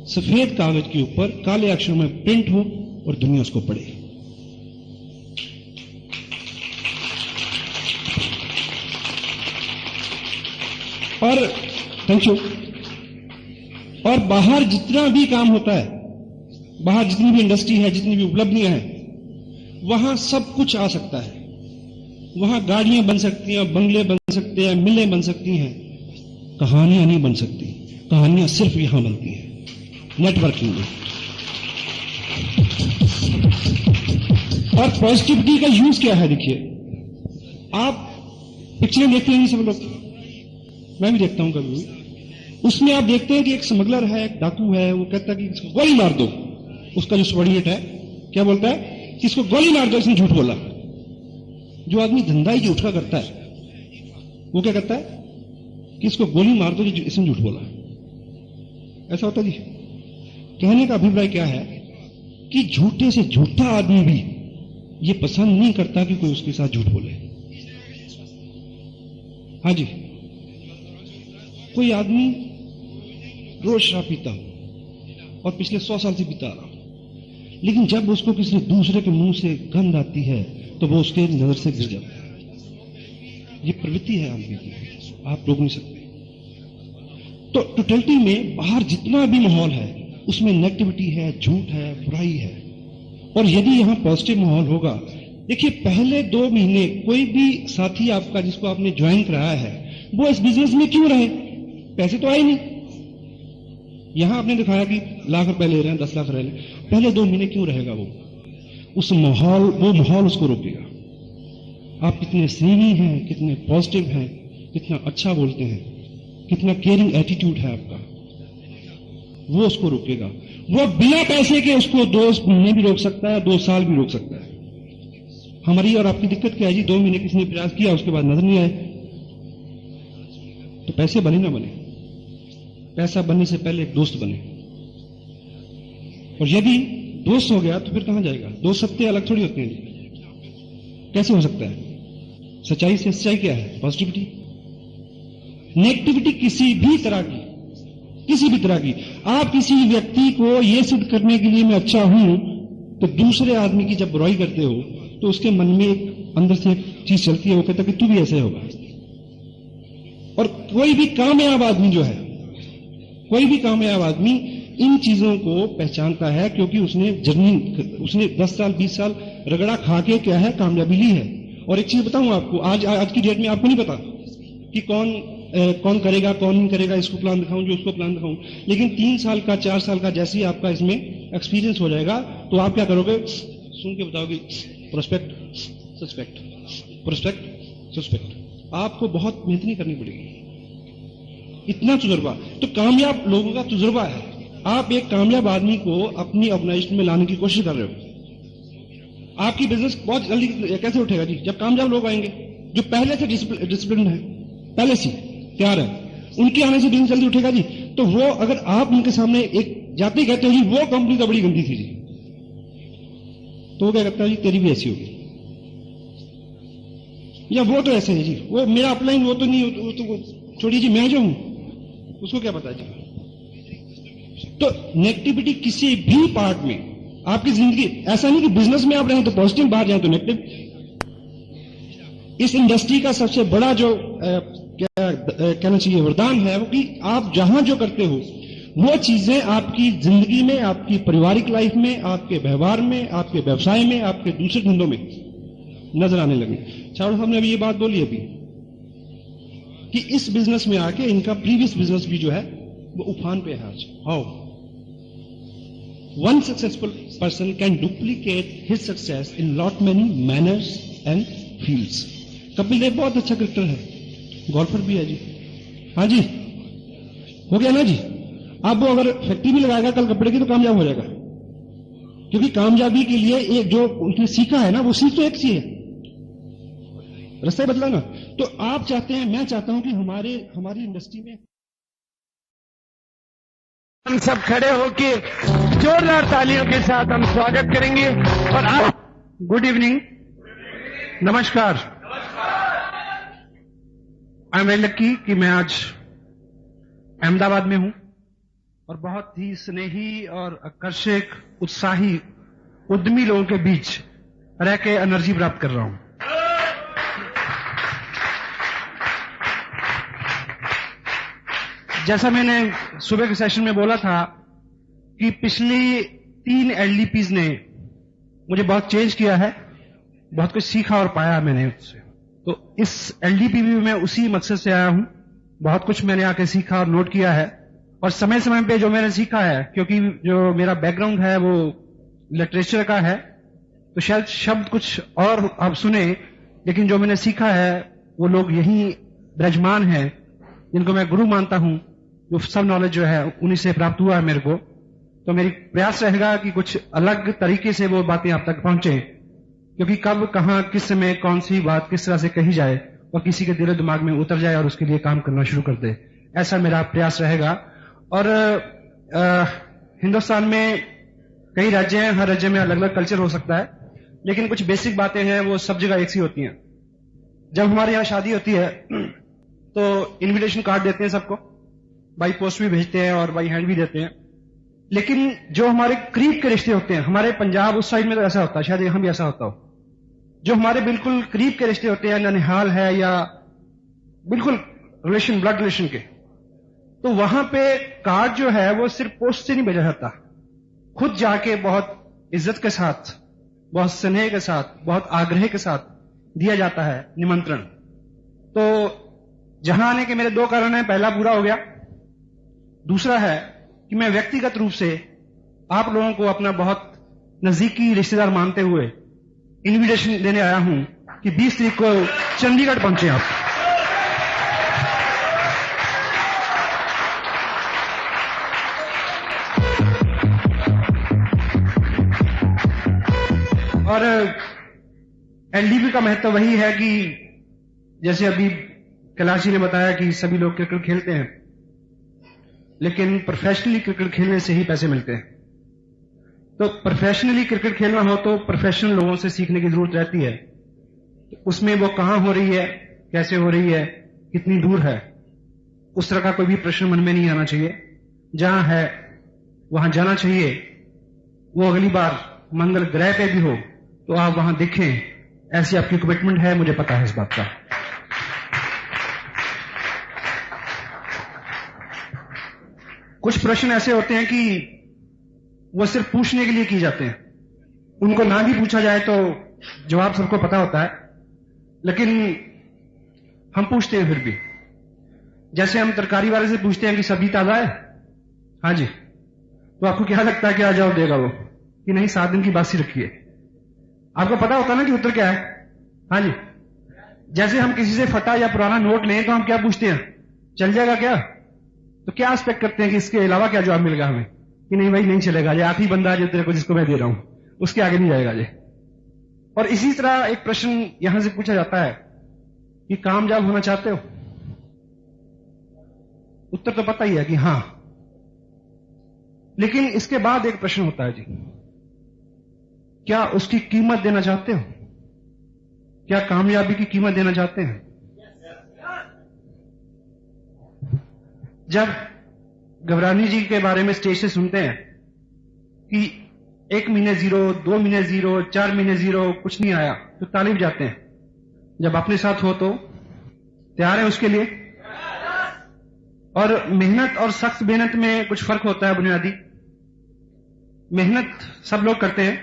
सफेद कागज के ऊपर काले अक्षरों में प्रिंट हो और दुनिया उसको पढ़े। और थैंक यू। और बाहर जितना भी काम होता है, बाहर जितनी भी इंडस्ट्री है, जितनी भी उपलब्धियां हैं, वहां सब कुछ आ सकता है। वहां गाड़ियां बन सकती हैं, बंगले बन सकते हैं, मिलें बन सकती हैं, कहानियां नहीं बन सकती। कहानियां सिर्फ यहां बनती हैं, नेटवर्किंग में। और पॉजिटिविटी का यूज क्या है? देखिए, आप पिक्चरें देखते हैं सब लोग, मैं भी देखता हूं कभी। उसमें आप देखते हैं कि एक स्मगलर है, एक डाकू है, वो कहता है कि इसको गोली मार दो। उसका जो सबॉर्डिनेट है क्या बोलता है कि इसको गोली मार दो, इसने झूठ बोला। जो आदमी धंधा ही झूठ का करता है वो क्या करता है कि इसको गोली मार दो, इसने झूठ बोला। ऐसा होता जी। कहने का अभिप्राय क्या है कि झूठे से झूठा आदमी भी ये पसंद नहीं करता कि कोई उसके साथ झूठ बोले। हाँ जी, कोई आदमी रोज शराब पीता हो और पिछले 100 साल से पीता आ रहा हो, लेकिन जब उसको किसी दूसरे के मुंह से गंध आती है तो वो उसके नजर से गिर जाता है। ये प्रवृत्ति है आदमी की, आप रोक नहीं सकते। तो टोटलिटी में बाहर जितना भी माहौल है उसमें नेगेटिविटी है, झूठ है, बुराई है। और यदि यहां पॉजिटिव माहौल होगा, देखिए पहले 2 महीने कोई भी साथी आपका जिसको आपने ज्वाइन कराया है वो इस बिजनेस में क्यों रहे? पैसे तो आए नहीं। यहां आपने दिखाया कि लाख रुपए ले रहे हैं, 10 लाख रह रहे हैं, पहले 2 महीने क्यों रहेगा वो? वो माहौल उसको रोकेगा। आप कितने स्नेही हैं, कितने पॉजिटिव हैं, कितना अच्छा बोलते हैं, कितना केयरिंग एटीट्यूड है आपका, वो उसको रोकेगा। वो बिना पैसे के उसको 2 महीने भी रोक सकता है, 2 साल भी रोक सकता है। हमारी और आपकी दिक्कत क्या है जी? 2 महीने किसी ने प्रयास किया, उसके बाद नजर नहीं आए, तो पैसे बने ना बने, पैसा बनने से पहले एक दोस्त बने। और यदि दोस्त हो गया तो फिर कहां जाएगा? 2 सत्ते अलग थोड़ी होते हैं। कैसे हो सकता है? सच्चाई से सच्चाई क्या है? पॉजिटिविटी। नेगेटिविटी किसी भी तरह की, आप किसी व्यक्ति को यह सिद्ध करने के लिए मैं अच्छा हूं, तो दूसरे आदमी की जब बुराई करते हो तो उसके मन में एक अंदर से एक चीज चलती है, वो कहता है कि तू भी ऐसे होगा। और कोई भी कामयाब आदमी इन चीजों को पहचानता है, क्योंकि उसने 10 साल 20 साल रगड़ा खा के क्या है कामयाबी ली है। और एक चीज बताऊं आपको, आज की डेट में आपको नहीं पता कि कौन करेगा, कौन नहीं करेगा, इसको प्लान दिखाऊं, जो उसको प्लान दिखाऊं। लेकिन 3 साल का 4 साल का जैसे ही आपका इसमें एक्सपीरियंस हो जाएगा तो आप क्या करोगे? सुन के बताओगे प्रोस्पेक्ट सस्पेक्ट। आपको बहुत मेहनत करनी पड़ेगी, इतना तजुर्बा। तो कामयाब लोगों का तजुर्बा है। आप एक कामयाब आदमी को अपनी ऑर्गेनाइजेशन में लाने की कोशिश कर रहे हो, आपकी बिजनेस बहुत जल्दी कैसे उठेगा जी? जब कामयाब लोग आएंगे जो पहले से डिसिप्लिन है, पहले से तैयार है, उनके आने से बिजनेस जल्दी उठेगा जी। तो वो अगर आप उनके सामने एक जाते ही कहते हो जी वो कंपनी तो बड़ी गंदी थी जी, तो वो क्या कहता है जी तेरी भी ऐसी होगी, या वो तो ऐसे है जी, वो मेरा अपलाइन वो तो नहीं, तो छोड़िए जी, मैं जो हूं उसको क्या पता जी। तो नेगेटिविटी किसी भी पार्ट में आपकी जिंदगी, ऐसा नहीं कि बिजनेस में आप रहें तो पॉजिटिव, बाहर जाए तो नेगेटिव। इस इंडस्ट्री का सबसे बड़ा जो कहना चाहिए वरदान है वो कि आप जहां जो करते हो वो चीजें आपकी जिंदगी में, आपकी पारिवारिक लाइफ में, आपके व्यवहार में, आपके व्यवसाय में, आपके दूसरे धंधों में नजर आने लगे। चारों साहब ने अभी ये बात बोली अभी कि इस बिजनेस में आके इनका प्रीवियस बिजनेस भी जो है वो उफान पे है आज। How one successful person can duplicate his success in lot many manners and fields. Kapil Dev बहुत अच्छा क्रिकेटर है, गोल्फर भी है जी। हाँ जी, हो गया ना जी। अब वो अगर फैक्ट्री भी लगाएगा कल कपड़े की तो कामयाब हो जाएगा, क्योंकि कामयाबी के लिए एक जो उसने सीखा है ना, वो सीख तो एक सी है, रास्ता बदला ना। तो आप चाहते हैं, मैं चाहता हूं कि हमारी इंडस्ट्री में हम सब खड़े होकर जोरदार तालियों के साथ हम स्वागत करेंगे। और आप गुड इवनिंग, नमस्कार। आई एम वेरी लकी कि मैं आज अहमदाबाद में हूं और बहुत ही स्नेही और आकर्षक, उत्साही, उद्यमी लोगों के बीच रह के एनर्जी प्राप्त कर रहा हूं। जैसा मैंने सुबह के सेशन में बोला था कि पिछली 3 एलडीपीज ने मुझे बहुत चेंज किया है, बहुत कुछ सीखा और पाया मैंने उससे। तो इस एलडीपी में मैं उसी मकसद से आया हूं। बहुत कुछ मैंने आके सीखा और नोट किया है, और समय समय पे जो मैंने सीखा है, क्योंकि जो मेरा बैकग्राउंड है वो लिटरेचर का है, तो शायद शब्द कुछ और आप सुने, लेकिन जो मैंने सीखा है वो लोग यही ब्रजमान हैं जिनको मैं गुरु मानता हूं, जो सब नॉलेज जो है उन्हीं से प्राप्त हुआ है मेरे को। तो मेरी प्रयास रहेगा कि कुछ अलग तरीके से वो बातें आप तक पहुंचे, क्योंकि कब, कहां, किस समय कौन सी बात किस तरह से कही जाए और किसी के दिलो दिमाग में उतर जाए और उसके लिए काम करना शुरू कर दे, ऐसा मेरा प्रयास रहेगा। और हिंदुस्तान में कई राज्य हैं, हर राज्य में अलग अलग कल्चर हो सकता है, लेकिन कुछ बेसिक बातें हैं वो सब जगह एक सी होती हैं। जब हमारे यहाँ शादी होती है तो इनविटेशन कार्ड देते हैं सबको, बाई पोस्ट भी भेजते हैं और बाई हैंड भी देते हैं, लेकिन जो हमारे करीब के रिश्ते होते हैं, हमारे पंजाब उस साइड में तो ऐसा होता है, शायद यहां भी ऐसा होता हो, जो हमारे बिल्कुल करीब के रिश्ते होते हैं, ननिहाल है या बिल्कुल रिलेशन, ब्लड रिलेशन के, तो वहां पे कार्ड जो है वो सिर्फ पोस्ट से नहीं भेजा जाता, खुद जाके बहुत इज्जत के साथ, बहुत स्नेह के साथ, बहुत आग्रह के साथ दिया जाता है निमंत्रण। तो जहां आने के मेरे 2 कारण हैं, पहला पूरा हो गया, दूसरा है कि मैं व्यक्तिगत रूप से आप लोगों को अपना बहुत नजदीकी रिश्तेदार मानते हुए इनविटेशन देने आया हूं कि 20 तारीख को चंडीगढ़ पहुंचे आप। और एलडीपी का महत्व वही है कि जैसे अभी कैलाश जी ने बताया कि सभी लोग क्रिकेट खेलते हैं, लेकिन प्रोफेशनली क्रिकेट खेलने से ही पैसे मिलते हैं। तो प्रोफेशनली क्रिकेट खेलना हो तो प्रोफेशनल लोगों से सीखने की जरूरत रहती है। उसमें वो कहां हो रही है, कैसे हो रही है, कितनी दूर है, उस तरह का कोई भी प्रश्न मन में नहीं आना चाहिए। जहां है वहां जाना चाहिए। वो अगली बार मंगल ग्रह पे भी हो तो आप वहां दिखें, ऐसी आपकी कमिटमेंट है, मुझे पता है इस बात का। कुछ प्रश्न ऐसे होते हैं कि वो सिर्फ पूछने के लिए किए जाते हैं, उनको ना भी पूछा जाए तो जवाब सबको पता होता है, लेकिन हम पूछते हैं फिर भी। जैसे हम तरकारी वाले से पूछते हैं कि सब्जी ताजा है, हाँ जी, तो आपको क्या लगता है क्या जवाब देगा वो कि नहीं 7 दिन की बासी रखी है? आपको पता होता ना कि उत्तर क्या है, हाँ जी। जैसे हम किसी से फटा या पुराना नोट लें तो हम क्या पूछते हैं, चल जाएगा क्या? तो क्या एक्सपेक्ट करते हैं कि इसके अलावा क्या जवाब मिलेगा हमें कि नहीं भाई नहीं चलेगा, ये आखिरी बंदा है जो तेरे को जिसको मैं दे रहा हूं, उसके आगे नहीं जाएगा ये। और इसी तरह एक प्रश्न यहां से पूछा जाता है कि कामयाब होना चाहते हो? उत्तर तो पता ही है कि हां, लेकिन इसके बाद एक प्रश्न होता है जी, क्या उसकी कीमत देना चाहते हो? क्या कामयाबी की कीमत देना चाहते हैं? जब घबरानी जी के बारे में स्टेज से सुनते हैं कि 1 महीने 0, 2 महीने 0, 4 महीने 0, कुछ नहीं आया, तो ताली बजाते हैं। जब अपने साथ हो तो तैयार है उसके लिए? और मेहनत और सख्त मेहनत में कुछ फर्क होता है बुनियादी। मेहनत सब लोग करते हैं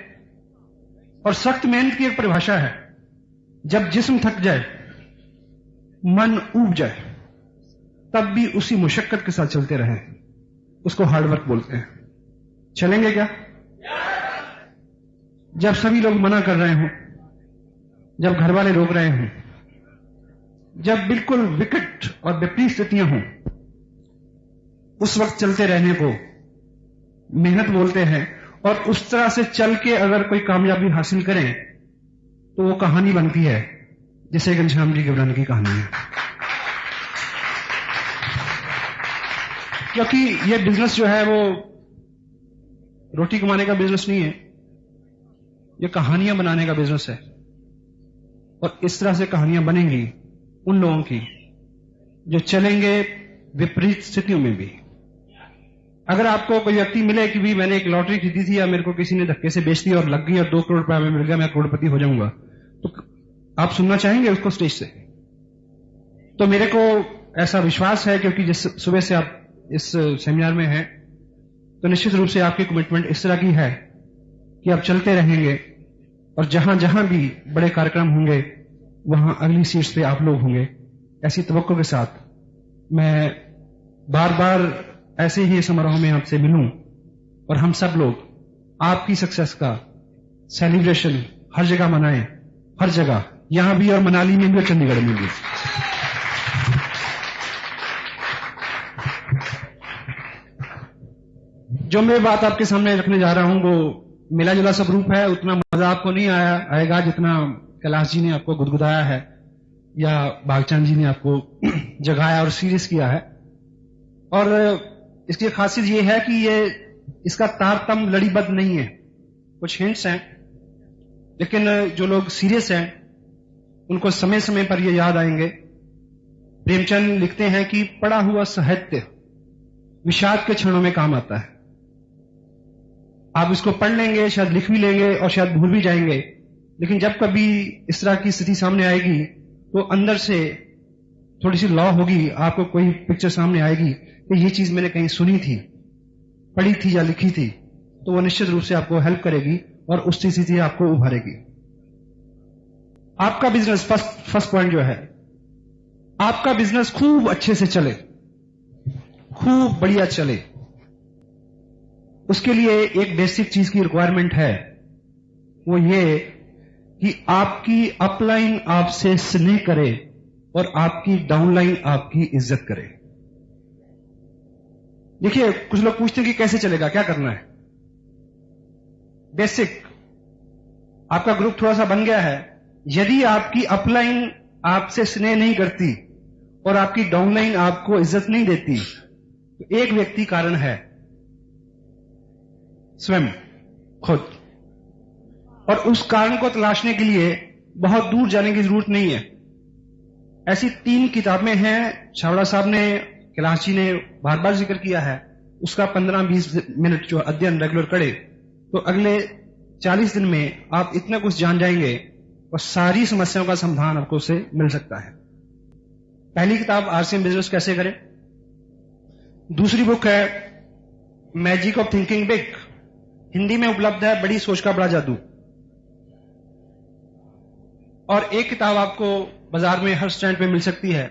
और सख्त मेहनत की एक परिभाषा है, जब जिस्म थक जाए, मन ऊब जाए, तब भी उसी मुशक्कत के साथ चलते रहें, उसको हार्डवर्क बोलते हैं। चलेंगे क्या? जब सभी लोग मना कर रहे हों, जब घर वाले रोक रहे हों, जब बिल्कुल विकट और विपरीत स्थितियां हों, उस वक्त चलते रहने को मेहनत बोलते हैं। और उस तरह से चल के अगर कोई कामयाबी हासिल करें तो वो कहानी बनती है, जिसे घनश्याम जी घबराने की कहानी है। क्योंकि ये बिजनेस जो है वो रोटी कमाने का बिजनेस नहीं है, ये कहानियां बनाने का बिजनेस है। और इस तरह से कहानियां बनेंगी उन लोगों की जो चलेंगे विपरीत स्थितियों में भी। अगर आपको कोई व्यक्ति मिले कि भी मैंने एक लॉटरी खरीदी थी या मेरे को किसी ने धक्के से बेच दी और लग गई और 2 करोड़ रुपया मिल गया, मैं करोड़पति हो जाऊंगा, तो आप सुनना चाहेंगे उसको स्टेज से? तो मेरे को ऐसा विश्वास है, क्योंकि जिस सुबह से आप इस सेमिनार में हैं, तो निश्चित रूप से आपकी कमिटमेंट इस तरह की है कि आप चलते रहेंगे और जहां जहां भी बड़े कार्यक्रम होंगे वहां अगली सीट्स पे आप लोग होंगे। ऐसी तवक्को के साथ मैं बार बार ऐसे ही समारोह में आपसे मिलूं और हम सब लोग आपकी सक्सेस का सेलिब्रेशन हर जगह मनाएं, हर जगह, यहां भी और मनाली में भी और चंडीगढ़ में भी। जो मैं बात आपके सामने रखने जा रहा हूं वो मिला जुला सब रूप है। उतना मजा आपको नहीं आएगा जितना कैलाश जी ने आपको गुदगुदाया है या भागचंद जी ने आपको जगाया और सीरियस किया है। और इसकी खासियत ये है कि ये इसका तारतम्य लड़ीबद्ध नहीं है, कुछ हिंट्स हैं, लेकिन जो लोग सीरियस हैं उनको समय समय पर ये याद आएंगे। प्रेमचंद लिखते हैं कि पढ़ा हुआ साहित्य विषाद के क्षणों में काम आता है। आप इसको पढ़ लेंगे, शायद लिख भी लेंगे और शायद भूल भी जाएंगे, लेकिन जब कभी इस तरह की स्थिति सामने आएगी तो अंदर से थोड़ी सी लॉ होगी, आपको कोई पिक्चर सामने आएगी कि ये चीज मैंने कहीं सुनी थी, पढ़ी थी या लिखी थी, तो वो निश्चित रूप से आपको हेल्प करेगी और उस स्थिति से आपको उभारेगी। आपका बिजनेस, फर्स्ट पॉइंट जो है, आपका बिजनेस खूब अच्छे से चले, खूब बढ़िया चले, उसके लिए एक बेसिक चीज की रिक्वायरमेंट है, वो ये कि आपकी अपलाइन आपसे स्नेह करे और आपकी डाउनलाइन आपकी इज्जत करे। देखिए, कुछ लोग पूछते हैं कि कैसे चलेगा, क्या करना है। बेसिक, आपका ग्रुप थोड़ा सा बन गया है, यदि आपकी अपलाइन आपसे स्नेह नहीं करती और आपकी डाउनलाइन आपको इज्जत नहीं देती, तो एक व्यक्ति कारण है, स्वयं, खुद। और उस कारण को तलाशने के लिए बहुत दूर जाने की जरूरत नहीं है। ऐसी 3 किताबें हैं, छावड़ा साहब ने, कैलाश जी ने बार बार जिक्र किया है, उसका 15-20 मिनट जो अध्ययन रेगुलर करे तो अगले 40 दिन में आप इतना कुछ जान जाएंगे और सारी समस्याओं का समाधान आपको उसे मिल सकता है। पहली किताब आरसीएम बिजनेस कैसे करें, दूसरी बुक है magic of thinking big, Hindi में उपलब्ध है, बड़ी सोच का बड़ा जादू। और एक किताब आपको बाजार में हर स्टैंड पे मिल सकती है,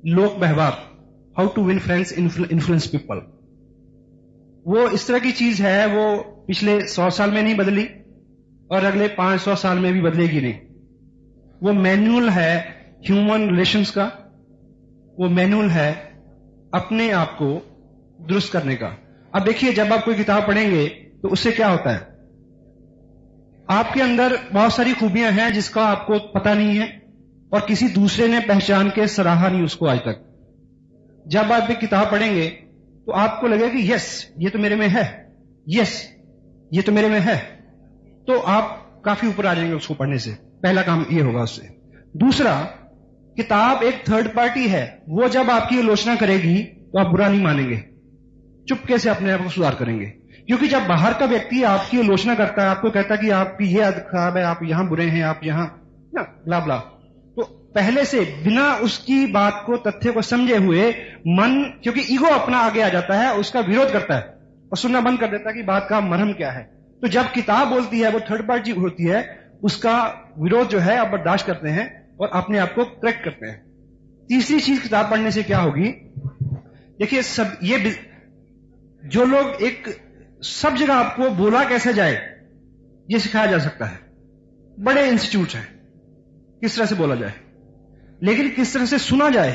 Lok Vyavhar, how to win friends influence people. वो इस तरह की चीज है, वो पिछले 100 साल में नहीं बदली और अगले 500 साल में भी बदलेगी नहीं। वो मैनुअल है ह्यूमन रिलेशंस का, वो मैनुअल है अपने आप को दुरुस्त करने का। अब देखिए, जब आप कोई किताब पढ़ेंगे तो उससे क्या होता है, आपके अंदर बहुत सारी खूबियां हैं जिसका आपको पता नहीं है और किसी दूसरे ने पहचान के सराहा नहीं उसको आज तक। जब आप एक किताब पढ़ेंगे तो आपको लगेगा कि यस, ये तो मेरे में है, यस, ये तो मेरे में है, तो आप काफी ऊपर आ जाएंगे उसको पढ़ने से। पहला काम ये होगा उससे। दूसरा, किताब एक थर्ड पार्टी है, वो जब आपकी आलोचना करेगी तो आप बुरा नहीं मानेंगे, चुपके से अपने आप को सुधार करेंगे। क्योंकि जब बाहर का व्यक्ति आपकी आलोचना करता है, आपको कहता है कि आपकी ये आदत खराब है, आप यहां बुरे हैं, आप यहां ना ब्ला ब्ला, तो पहले से बिना उसकी बात को, तथ्य को समझे हुए मन, क्योंकि ईगो अपना आगे आ जाता है, उसका विरोध करता है और सुनना बंद कर देता है कि बात का मरहम क्या है। तो जब किताब बोलती है, वो थर्ड पार्टी होती है, उसका विरोध जो है आप बर्दाश्त करते हैं और अपने आप को करेक्ट करते हैं। तीसरी चीज किताब पढ़ने से क्या होगी, देखिए, सब ये जो लोग एक सब जगह आपको बोला कैसे जाए ये सिखाया जा सकता है, बड़े इंस्टीट्यूट हैं किस तरह से बोला जाए, लेकिन किस तरह से सुना जाए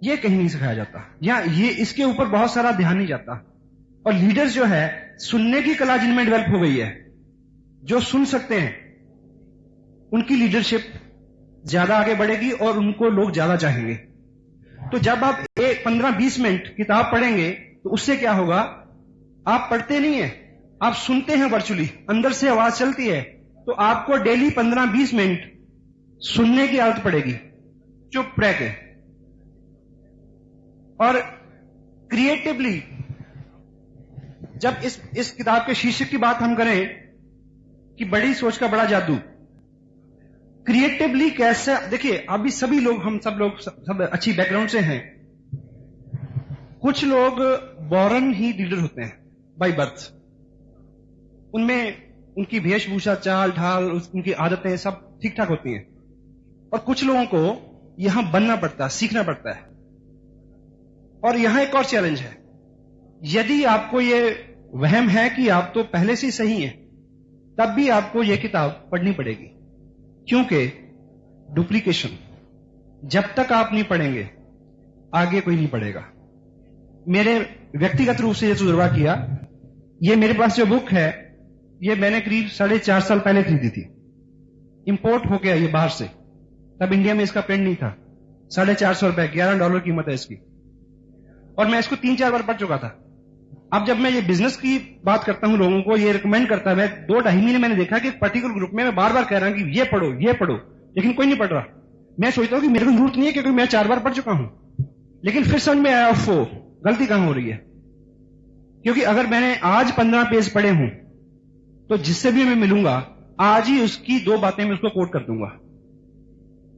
ये कहीं नहीं सिखाया जाता, या ये इसके ऊपर बहुत सारा ध्यान नहीं जाता। और लीडर्स जो है, सुनने की कला जिनमें डेवलप हो गई है, जो सुन सकते हैं, उनकी लीडरशिप ज्यादा आगे बढ़ेगी और उनको लोग ज्यादा चाहेंगे। तो जब आप 15-20 मिनट किताब पढ़ेंगे तो उससे क्या होगा, आप पढ़ते नहीं है, आप सुनते हैं, वर्चुअली अंदर से आवाज चलती है, तो आपको डेली 15-20 मिनट सुनने की आदत पड़ेगी, चुप रह के। और क्रिएटिवली, जब इस किताब के शीर्षक की बात हम करें कि बड़ी सोच का बड़ा जादू, क्रिएटिवली कैसे, देखिए अभी सभी लोग, हम सब लोग सब अच्छी बैकग्राउंड से हैं। कुछ लोग बॉर्न ही लीडर होते हैं बाय बर्थ, उनमें उनकी वेशभूषा, चाल ढाल, उनकी आदतें सब ठीक ठाक होती हैं। और कुछ लोगों को यहां बनना पड़ता है, सीखना पड़ता है। और यहां एक और चैलेंज है, यदि आपको ये वहम है कि आप तो पहले से ही सही हैं, तब भी आपको यह किताब पढ़नी पड़ेगी, क्योंकि डुप्लीकेशन, जब तक आप नहीं पढ़ेंगे आगे कोई नहीं पढ़ेगा। मेरे व्यक्तिगत रूप से यह तजुर्बा किया। ये मेरे पास जो बुक है, ये मैंने करीब 4.5 साल पहले खरीदी थी, इंपोर्ट हो गया ये बाहर से, तब इंडिया में इसका प्रिंट नहीं था। 450 रुपए, $11 कीमत है इसकी, और मैं इसको 3-4 बार पढ़ चुका था। अब जब मैं ये बिजनेस की बात करता हूं, लोगों को ये रिकमेंड करता है, मैं 2-2.5 महीने मैंने देखा कि पर्टिकुलर ग्रुप में मैं बार बार कह रहा हूं कि ये पढ़ो, लेकिन कोई नहीं पढ़ रहा। मैं सोचता हूं कि मेरे को जरूरत नहीं है, क्योंकि मैं 4 बार पढ़ चुका हूं। लेकिन फिर समझ में आया, गलती कहां हो रही है। क्योंकि अगर मैंने आज 15 पेज पढ़े हूं, तो जिससे भी मैं मिलूंगा आज ही उसकी 2 बातें मैं उसको कोट कर दूंगा।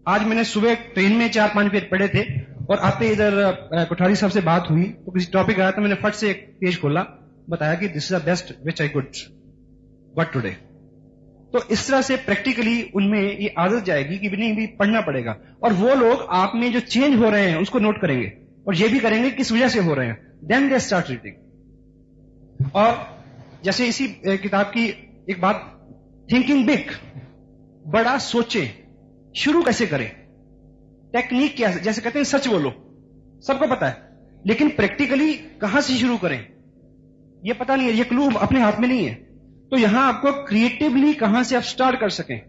आज मैंने सुबह ट्रेन में 4-5 पेज पढ़े थे, और आते इधर कोठारी साहब से बात हुई, तो किसी टॉपिक आया, तो मैंने फट से एक पेज खोला, बताया कि this is the best which I could got today. तो इस तरह से प्रैक्टिकली उनमें ये आदत जाएगी कि नहीं भी पढ़ना पड़ेगा। और वो लोग आप में जो चेंज हो रहे हैं उसको नोट करेंगे, और ये भी करेंगे किस वजह से हो रहे हैं, देन दे स्टार्ट रीडिंग। और जैसे इसी किताब की एक बात, थिंकिंग बिग, बड़ा सोचें, शुरू कैसे करें, टेक्निक क्या है। जैसे कहते हैं सच बोलो, सबको पता है, लेकिन प्रैक्टिकली कहां से शुरू करें ये पता नहीं है, ये क्लू अपने हाथ में नहीं है। तो यहां आपको क्रिएटिवली कहां से आप स्टार्ट कर सकें